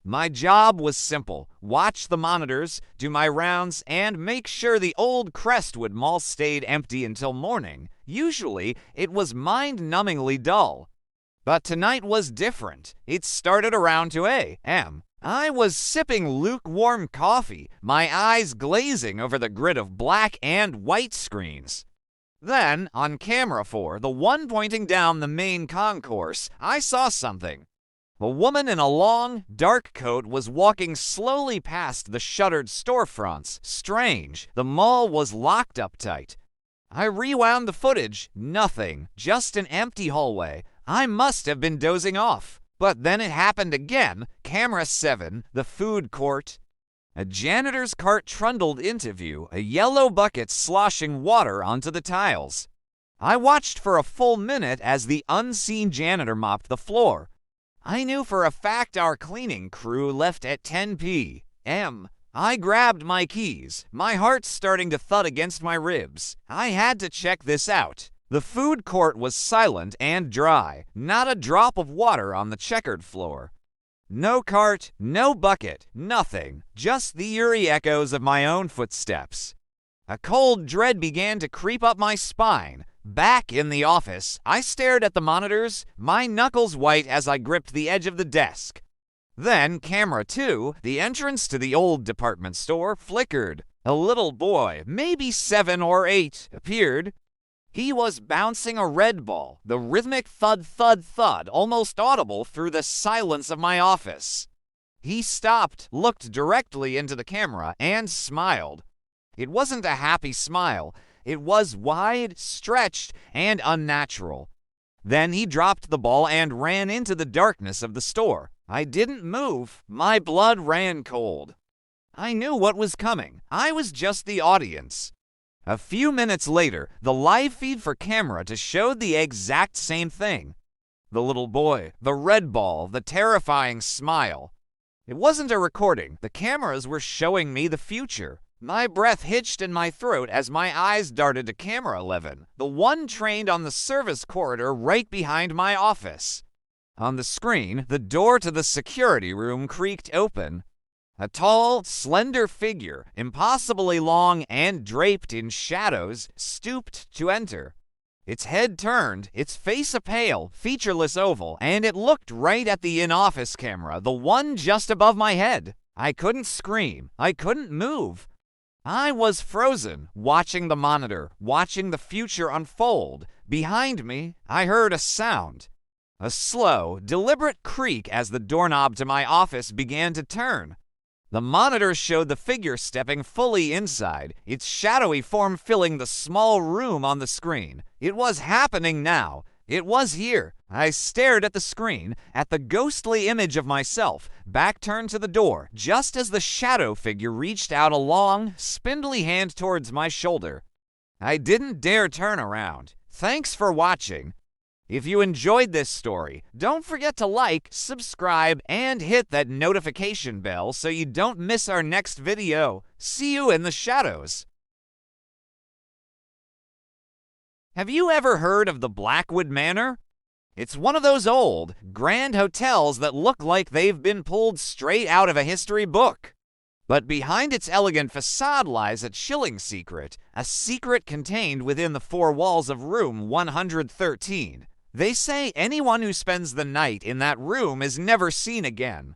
B: My job was simple: watch the monitors, do my rounds, and make sure the old Crestwood Mall stayed empty until morning. Usually, it was mind-numbingly dull. But tonight was different. It started around 2 a.m. I was sipping lukewarm coffee, my eyes glazing over the grid of black and white screens. Then, on camera 4, the one pointing down the main concourse, I saw something. A woman in a long, dark coat was walking slowly past the shuttered storefronts. Strange, the mall was locked up tight. I rewound the footage. Nothing, just an empty hallway. I must have been dozing off. But then it happened again. Camera 7, the food court. A janitor's cart trundled into view, a yellow bucket sloshing water onto the tiles. I watched for a full minute as the unseen janitor mopped the floor. I knew for a fact our cleaning crew left at 10 p.m. I grabbed my keys, my heart starting to thud against my ribs. I had to check this out. The food court was silent and dry, not a drop of water on the checkered floor. No cart, no bucket, nothing, just the eerie echoes of my own footsteps. A cold dread began to creep up my spine. Back in the office, I stared at the monitors, my knuckles white as I gripped the edge of the desk. Then, camera 2, the entrance to the old department store, flickered. A little boy, maybe 7 or 8, appeared. He was bouncing a red ball, the rhythmic thud, thud, thud, almost audible through the silence of my office. He stopped, looked directly into the camera, and smiled. It wasn't a happy smile. It was wide, stretched, and unnatural. Then he dropped the ball and ran into the darkness of the store. I didn't move. My blood ran cold. I knew what was coming. I was just the audience. A few minutes later, the live feed for camera 2 showed the exact same thing. The little boy, the red ball, the terrifying smile. It wasn't a recording. The cameras were showing me the future. My breath hitched in my throat as my eyes darted to camera 11, the one trained on the service corridor right behind my office. On the screen, the door to the security room creaked open. A tall, slender figure, impossibly long and draped in shadows, stooped to enter. Its head turned, its face a pale, featureless oval, and it looked right at the in-office camera, the one just above my head. I couldn't scream. I couldn't move. I was frozen, watching the monitor, watching the future unfold. Behind me, I heard a sound. A slow, deliberate creak as the doorknob to my office began to turn. The monitor showed the figure stepping fully inside, its shadowy form filling the small room on the screen. It was happening now. It was here. I stared at the screen, at the ghostly image of myself, back turned to the door, just as the shadow figure reached out a long, spindly hand towards my shoulder. I didn't dare turn around. Thanks for watching. If you enjoyed this story, don't forget to like, subscribe, and hit that notification bell so you don't miss our next video. See you in the shadows. Have you ever heard of the Blackwood Manor? It's one of those old, grand hotels that look like they've been pulled straight out of a history book. But behind its elegant facade lies a chilling secret, a secret contained within the four walls of room 113. They say anyone who spends the night in that room is never seen again.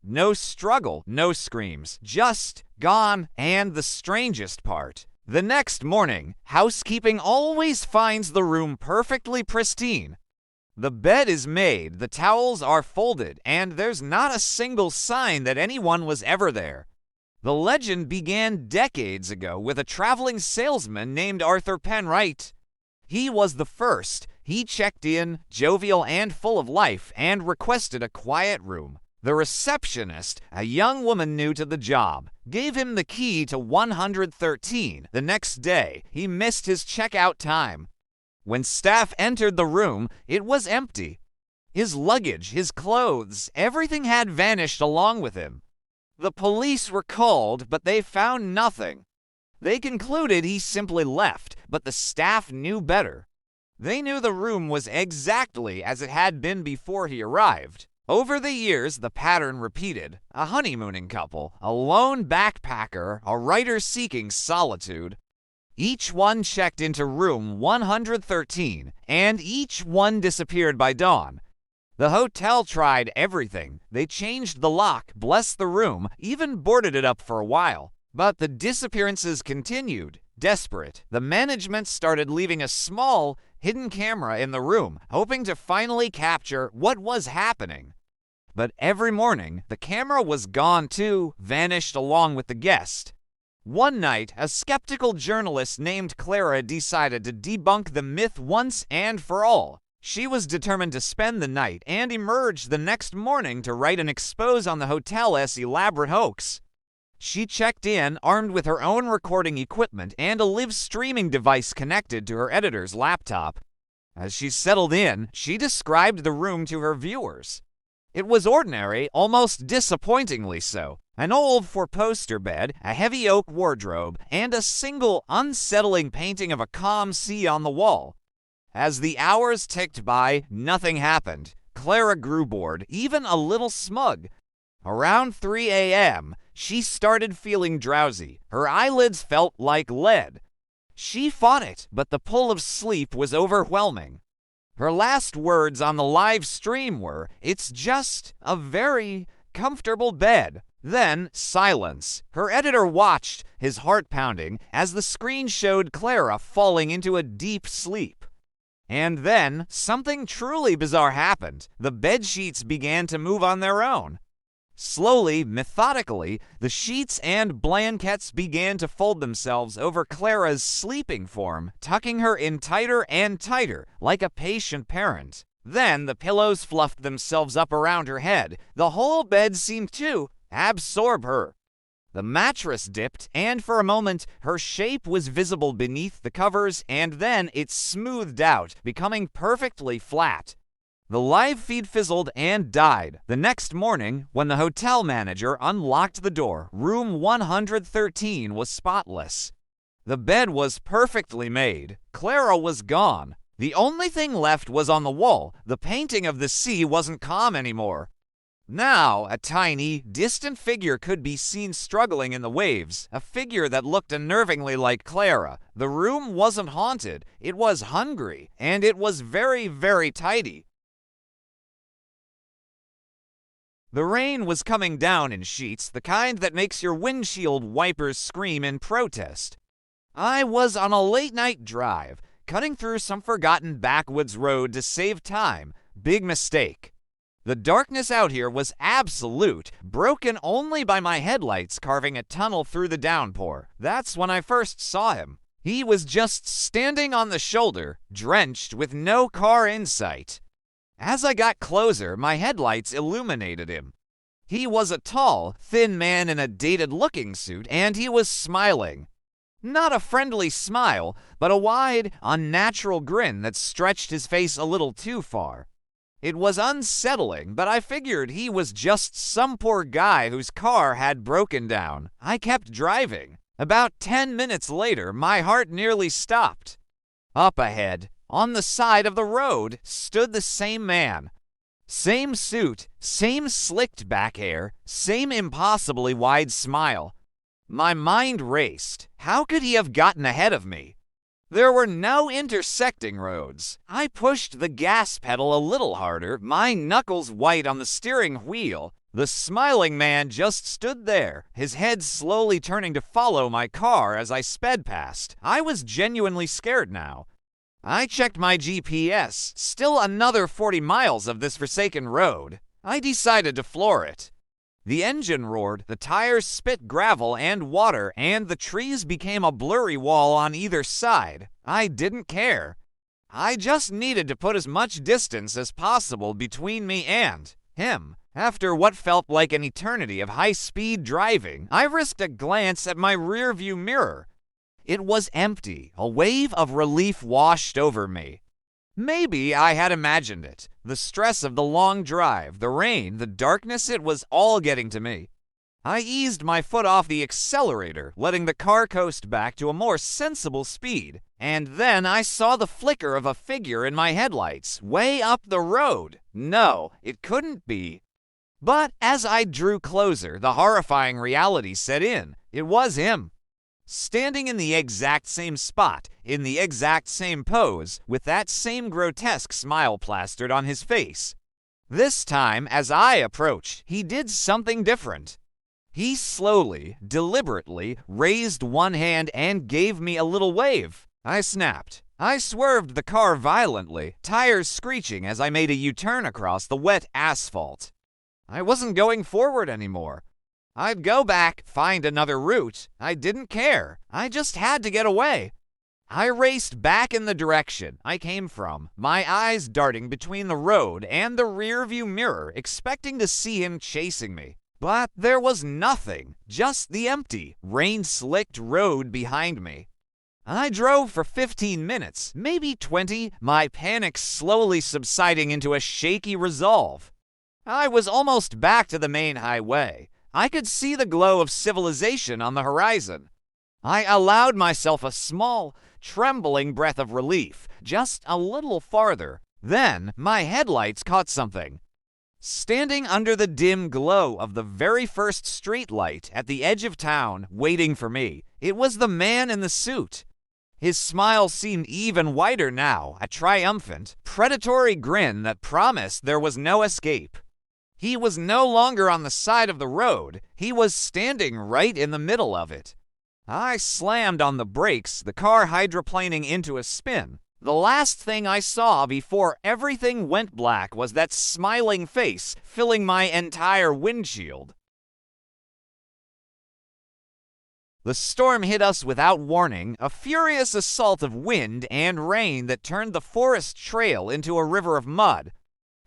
B: No struggle, no screams, just gone, and the strangest part. The next morning, housekeeping always finds the room perfectly pristine. The bed is made, the towels are folded, and there's not a single sign that anyone was ever there. The legend began decades ago with a traveling salesman named Arthur Penwright. He was the first. He checked in, jovial and full of life, and requested a quiet room. The receptionist, a young woman new to the job, gave him the key to 113. The next day, he missed his checkout time. When staff entered the room, it was empty. His luggage, his clothes, everything had vanished along with him. The police were called, but they found nothing. They concluded he simply left, but the staff knew better. They knew the room was exactly as it had been before he arrived. Over the years, the pattern repeated. A honeymooning couple, a lone backpacker, a writer seeking solitude. Each one checked into room 113, and each one disappeared by dawn. The hotel tried everything. They changed the lock, blessed the room, even boarded it up for a while. But the disappearances continued. Desperate, the management started leaving a small, hidden camera in the room, hoping to finally capture what was happening. But every morning, the camera was gone too, vanished along with the guest. One night, a skeptical journalist named Clara decided to debunk the myth once and for all. She was determined to spend the night and emerge the next morning to write an expose on the hotel's elaborate hoax. She checked in, armed with her own recording equipment and a live streaming device connected to her editor's laptop. As she settled in, she described the room to her viewers. It was ordinary, almost disappointingly so. An old four-poster bed, a heavy oak wardrobe, and a single unsettling painting of a calm sea on the wall. As the hours ticked by, nothing happened. Clara grew bored, even a little smug. Around 3 a.m., she started feeling drowsy. Her eyelids felt like lead. She fought it, but the pull of sleep was overwhelming. Her last words on the live stream were, "It's just a very comfortable bed." Then, silence. Her editor watched, his heart pounding, as the screen showed Clara falling into a deep sleep. And then, something truly bizarre happened. The bed sheets began to move on their own. Slowly, methodically, the sheets and blankets began to fold themselves over Clara's sleeping form, tucking her in tighter and tighter, like a patient parent. Then the pillows fluffed themselves up around her head. The whole bed seemed to absorb her. The mattress dipped, and for a moment, her shape was visible beneath the covers, and then it smoothed out, becoming perfectly flat. The live feed fizzled and died. The next morning, when the hotel manager unlocked the door, room 113 was spotless. The bed was perfectly made. Clara was gone. The only thing left was on the wall. The painting of the sea wasn't calm anymore. Now, a tiny, distant figure could be seen struggling in the waves, a figure that looked unnervingly like Clara. The room wasn't haunted. It was hungry, and it was very, very tidy. The rain was coming down in sheets, the kind that makes your windshield wipers scream in protest. I was on a late-night drive, cutting through some forgotten backwoods road to save time. Big mistake. The darkness out here was absolute, broken only by my headlights carving a tunnel through the downpour. That's when I first saw him. He was just standing on the shoulder, drenched with no car in sight. As I got closer, my headlights illuminated him. He was a tall, thin man in a dated-looking suit, and he was smiling. Not a friendly smile, but a wide, unnatural grin that stretched his face a little too far. It was unsettling, but I figured he was just some poor guy whose car had broken down. I kept driving. About 10 minutes later, my heart nearly stopped. Up ahead, on the side of the road, stood the same man. Same suit, same slicked back hair, same impossibly wide smile. My mind raced. How could he have gotten ahead of me? There were no intersecting roads. I pushed the gas pedal a little harder, my knuckles white on the steering wheel. The smiling man just stood there, his head slowly turning to follow my car as I sped past. I was genuinely scared now. I checked my GPS. Still another 40 miles of this forsaken road. I decided to floor it. The engine roared, the tires spit gravel and water, and the trees became a blurry wall on either side. I didn't care. I just needed to put as much distance as possible between me and him. After what felt like an eternity of high-speed driving, I risked a glance at my rearview mirror. It was empty. A wave of relief washed over me. Maybe I had imagined it. The stress of the long drive, the rain, the darkness, it was all getting to me. I eased my foot off the accelerator, letting the car coast back to a more sensible speed. And then I saw the flicker of a figure in my headlights, way up the road. No, it couldn't be. But as I drew closer, the horrifying reality set in. It was him. Standing in the exact same spot, in the exact same pose, with that same grotesque smile plastered on his face. This time, as I approached, he did something different. He slowly, deliberately, raised one hand and gave me a little wave. I snapped. I swerved the car violently, tires screeching as I made a U-turn across the wet asphalt. I wasn't going forward anymore. I'd go back, find another route. I didn't care. I just had to get away. I raced back in the direction I came from, my eyes darting between the road and the rearview mirror, expecting to see him chasing me. But there was nothing, just the empty, rain-slicked road behind me. I drove for 15 minutes, maybe 20, my panic slowly subsiding into a shaky resolve. I was almost back to the main highway. I could see the glow of civilization on the horizon. I allowed myself a small, trembling breath of relief, just a little farther. Then my headlights caught something. Standing under the dim glow of the very first streetlight at the edge of town, waiting for me, it was the man in the suit. His smile seemed even wider now, a triumphant, predatory grin that promised there was no escape. He was no longer on the side of the road. He was standing right in the middle of it. I slammed on the brakes, the car hydroplaning into a spin. The last thing I saw before everything went black was that smiling face filling my entire windshield. The storm hit us without warning, a furious assault of wind and rain that turned the forest trail into a river of mud.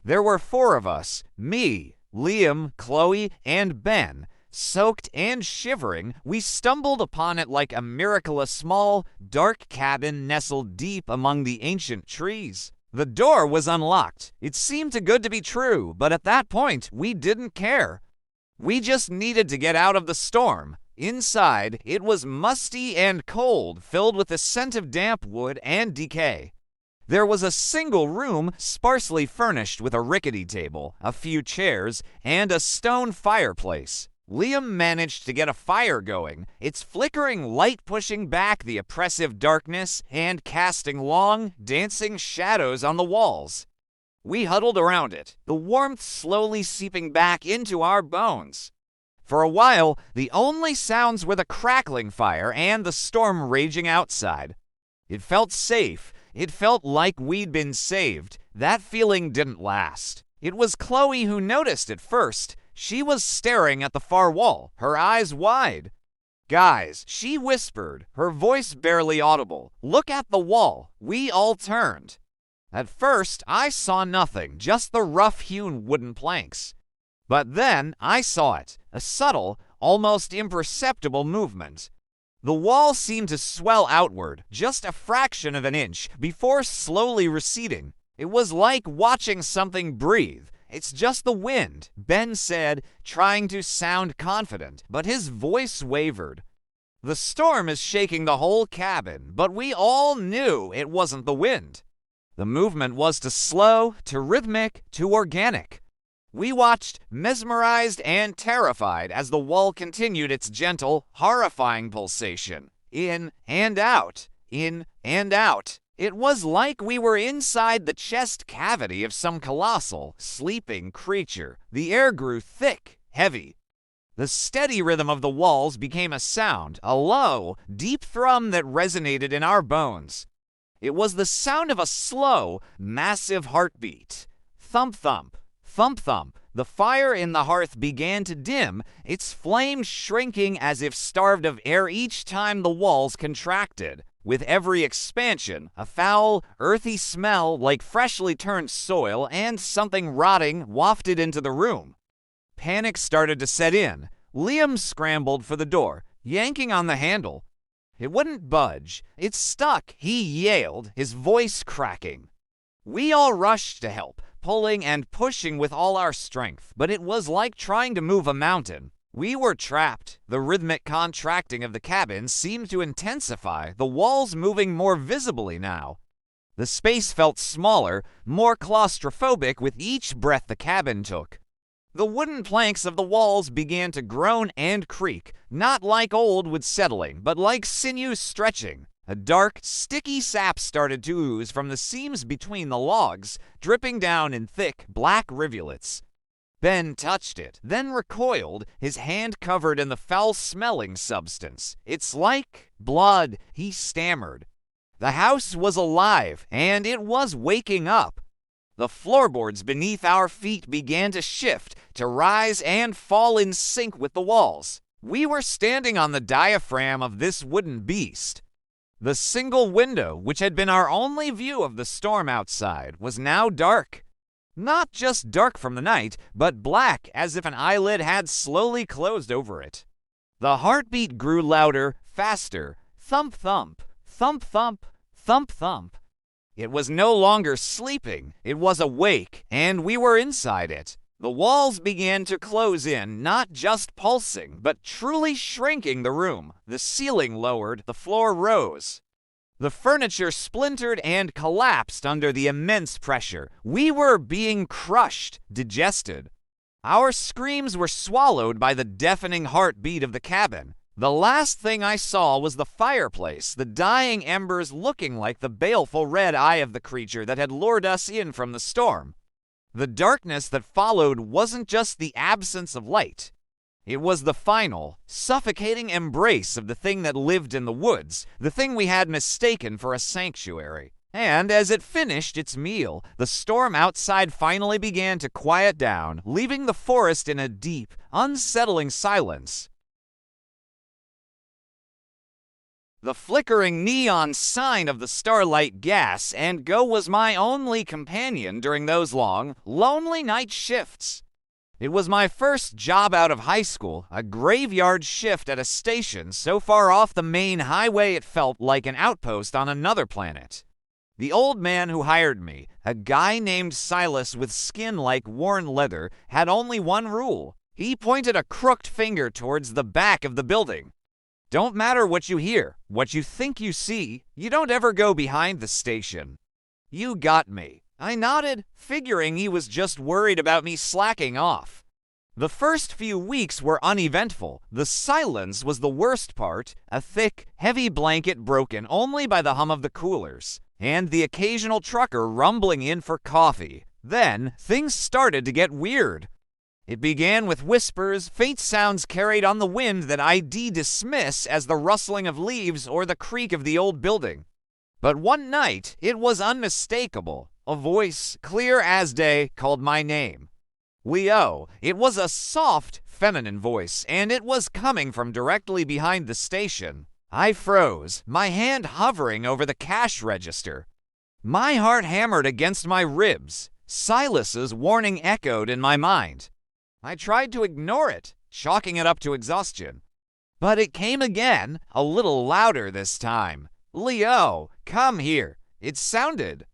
B: There were 4 of us, me, Liam, Chloe, and Ben. Soaked and shivering, we stumbled upon it like a miracle, a small, dark cabin nestled deep among the ancient trees. The door was unlocked. It seemed too good to be true, but at that point, we didn't care. We just needed to get out of the storm. Inside, it was musty and cold, filled with the scent of damp wood and decay. There was a single room, sparsely furnished with a rickety table, a few chairs, and a stone fireplace. Liam managed to get a fire going, its flickering light pushing back the oppressive darkness and casting long, dancing shadows on the walls. We huddled around it, the warmth slowly seeping back into our bones. For a while, the only sounds were the crackling fire and the storm raging outside. It felt safe. It felt like we'd been saved. That feeling didn't last. It was Chloe who noticed it first. She was staring at the far wall, her eyes wide. "Guys," she whispered, her voice barely audible. "Look at the wall." We all turned. At first, I saw nothing, just the rough-hewn wooden planks. But then I saw it, a subtle, almost imperceptible movement. The wall seemed to swell outward, just a fraction of an inch, before slowly receding. It was like watching something breathe. "It's just the wind," Ben said, trying to sound confident, but his voice wavered. The storm is shaking the whole cabin, but we all knew it wasn't the wind. The movement was too slow, too rhythmic, too organic. We watched, mesmerized and terrified, as the wall continued its gentle, horrifying pulsation. In and out, in and out. It was like we were inside the chest cavity of some colossal, sleeping creature. The air grew thick, heavy. The steady rhythm of the walls became a sound, a low, deep thrum that resonated in our bones. It was the sound of a slow, massive heartbeat. Thump, thump, thump, thump. The fire in the hearth began to dim, its flame shrinking as if starved of air each time the walls contracted. With every expansion, a foul, earthy smell like freshly turned soil and something rotting wafted into the room. Panic started to set in. Liam scrambled for the door, yanking on the handle. It wouldn't budge. It stuck, he yelled, his voice cracking. We all rushed to help, pulling and pushing with all our strength, but it was like trying to move a mountain. We were trapped. The rhythmic contracting of the cabin seemed to intensify, the walls moving more visibly now. The space felt smaller, more claustrophobic with each breath the cabin took. The wooden planks of the walls began to groan and creak, not like old wood settling, but like sinews stretching. A dark, sticky sap started to ooze from the seams between the logs, dripping down in thick, black rivulets. Ben touched it, then recoiled, his hand covered in the foul-smelling substance. "It's like blood," he stammered. The house was alive, and it was waking up. The floorboards beneath our feet began to shift, to rise and fall in sync with the walls. We were standing on the diaphragm of this wooden beast. The single window, which had been our only view of the storm outside, was now dark. Not just dark from the night, but black as if an eyelid had slowly closed over it. The heartbeat grew louder, faster. Thump, thump, thump, thump, thump, thump. It was no longer sleeping, it was awake, and we were inside it. The walls began to close in, not just pulsing, but truly shrinking the room. The ceiling lowered, the floor rose. The furniture splintered and collapsed under the immense pressure. We were being crushed, digested. Our screams were swallowed by the deafening heartbeat of the cabin. The last thing I saw was the fireplace, the dying embers looking like the baleful red eye of the creature that had lured us in from the storm. The darkness that followed wasn't just the absence of light. It was the final, suffocating embrace of the thing that lived in the woods, the thing we had mistaken for a sanctuary. And as it finished its meal, the storm outside finally began to quiet down, leaving the forest in a deep, unsettling silence. The flickering neon sign of the Starlight Gas and Go was my only companion during those long, lonely night shifts. It was my first job out of high school, a graveyard shift at a station so far off the main highway it felt like an outpost on another planet. The old man who hired me, a guy named Silas with skin like worn leather, had only one rule. He pointed a crooked finger towards the back of the building. Don't matter what you hear, what you think you see, you don't ever go behind the station. You got me. I nodded, figuring he was just worried about me slacking off. The first few weeks were uneventful. The silence was the worst part, a thick, heavy blanket broken only by the hum of the coolers, and the occasional trucker rumbling in for coffee. Then, things started to get weird. It began with whispers, faint sounds carried on the wind that I'd dismiss as the rustling of leaves or the creak of the old building. But one night, it was unmistakable. A voice, clear as day, called my name. Leo. It was a soft, feminine voice, and it was coming from directly behind the station. I froze, my hand hovering over the cash register. My heart hammered against my ribs. Silas's warning echoed in my mind. I tried to ignore it, chalking it up to exhaustion. But it came again, a little louder this time. Leo, come here. It sounded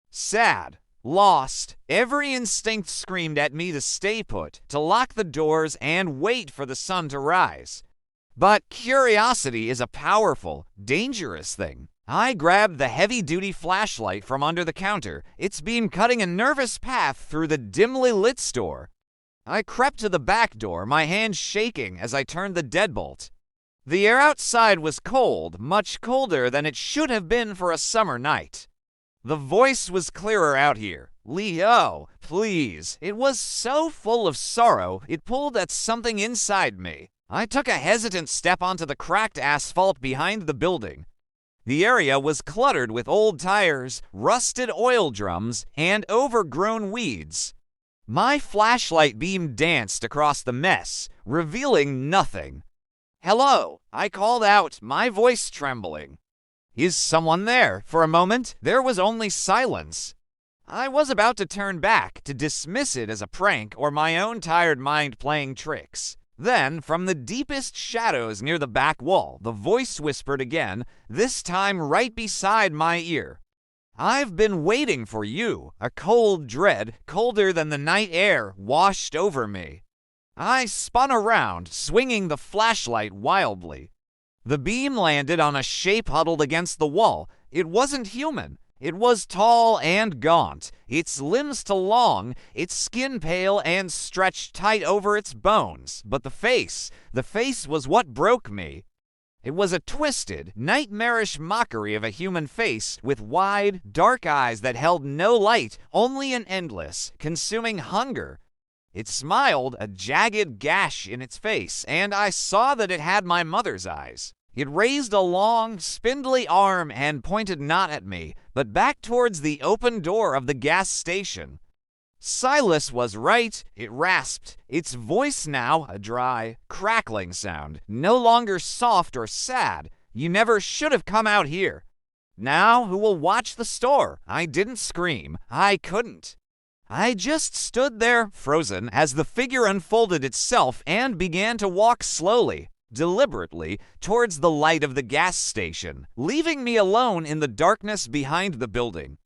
B: sad, lost. Every instinct screamed at me to stay put, to lock the doors and wait for the sun to rise. But curiosity is a powerful, dangerous thing. I grabbed the heavy-duty flashlight from under the counter, its beam cutting a nervous path through the dimly lit store. I crept to the back door, my hands shaking as I turned the deadbolt. The air outside was cold, much colder than it should have been for a summer night. The voice was clearer out here. "Leo, please." It was so full of sorrow, it pulled at something inside me. I took a hesitant step onto the cracked asphalt behind the building. The area was cluttered with old tires, rusted oil drums, and overgrown weeds. My flashlight beam danced across the mess, revealing nothing. "Hello," I called out, my voice trembling. "Is someone there?" For a moment, there was only silence. I was about to turn back, to dismiss it as a prank or my own tired mind playing tricks. Then, from the deepest shadows near the back wall, the voice whispered again, this time right beside my ear. "I've been waiting for you." A cold dread, colder than the night air, washed over me. I spun around, swinging the flashlight wildly. The beam landed on a shape huddled against the wall. It wasn't human. It was tall and gaunt, its limbs too long, its skin pale and stretched tight over its bones. But the face was what broke me. It was a twisted, nightmarish mockery of a human face with wide, dark eyes that held no light, only an endless, consuming hunger. It smiled, a jagged gash in its face, and I saw that it had my mother's eyes. It raised a long, spindly arm and pointed not at me, but back towards the open door of the gas station. Silas was right, it rasped, its voice now a dry, crackling sound, no longer soft or sad. "You never should have come out here." "Now who will watch the store?" I didn't scream. I couldn't. I just stood there, frozen, as the figure unfolded itself and began to walk slowly, deliberately, towards the light of the gas station, leaving me alone in the darkness behind the building.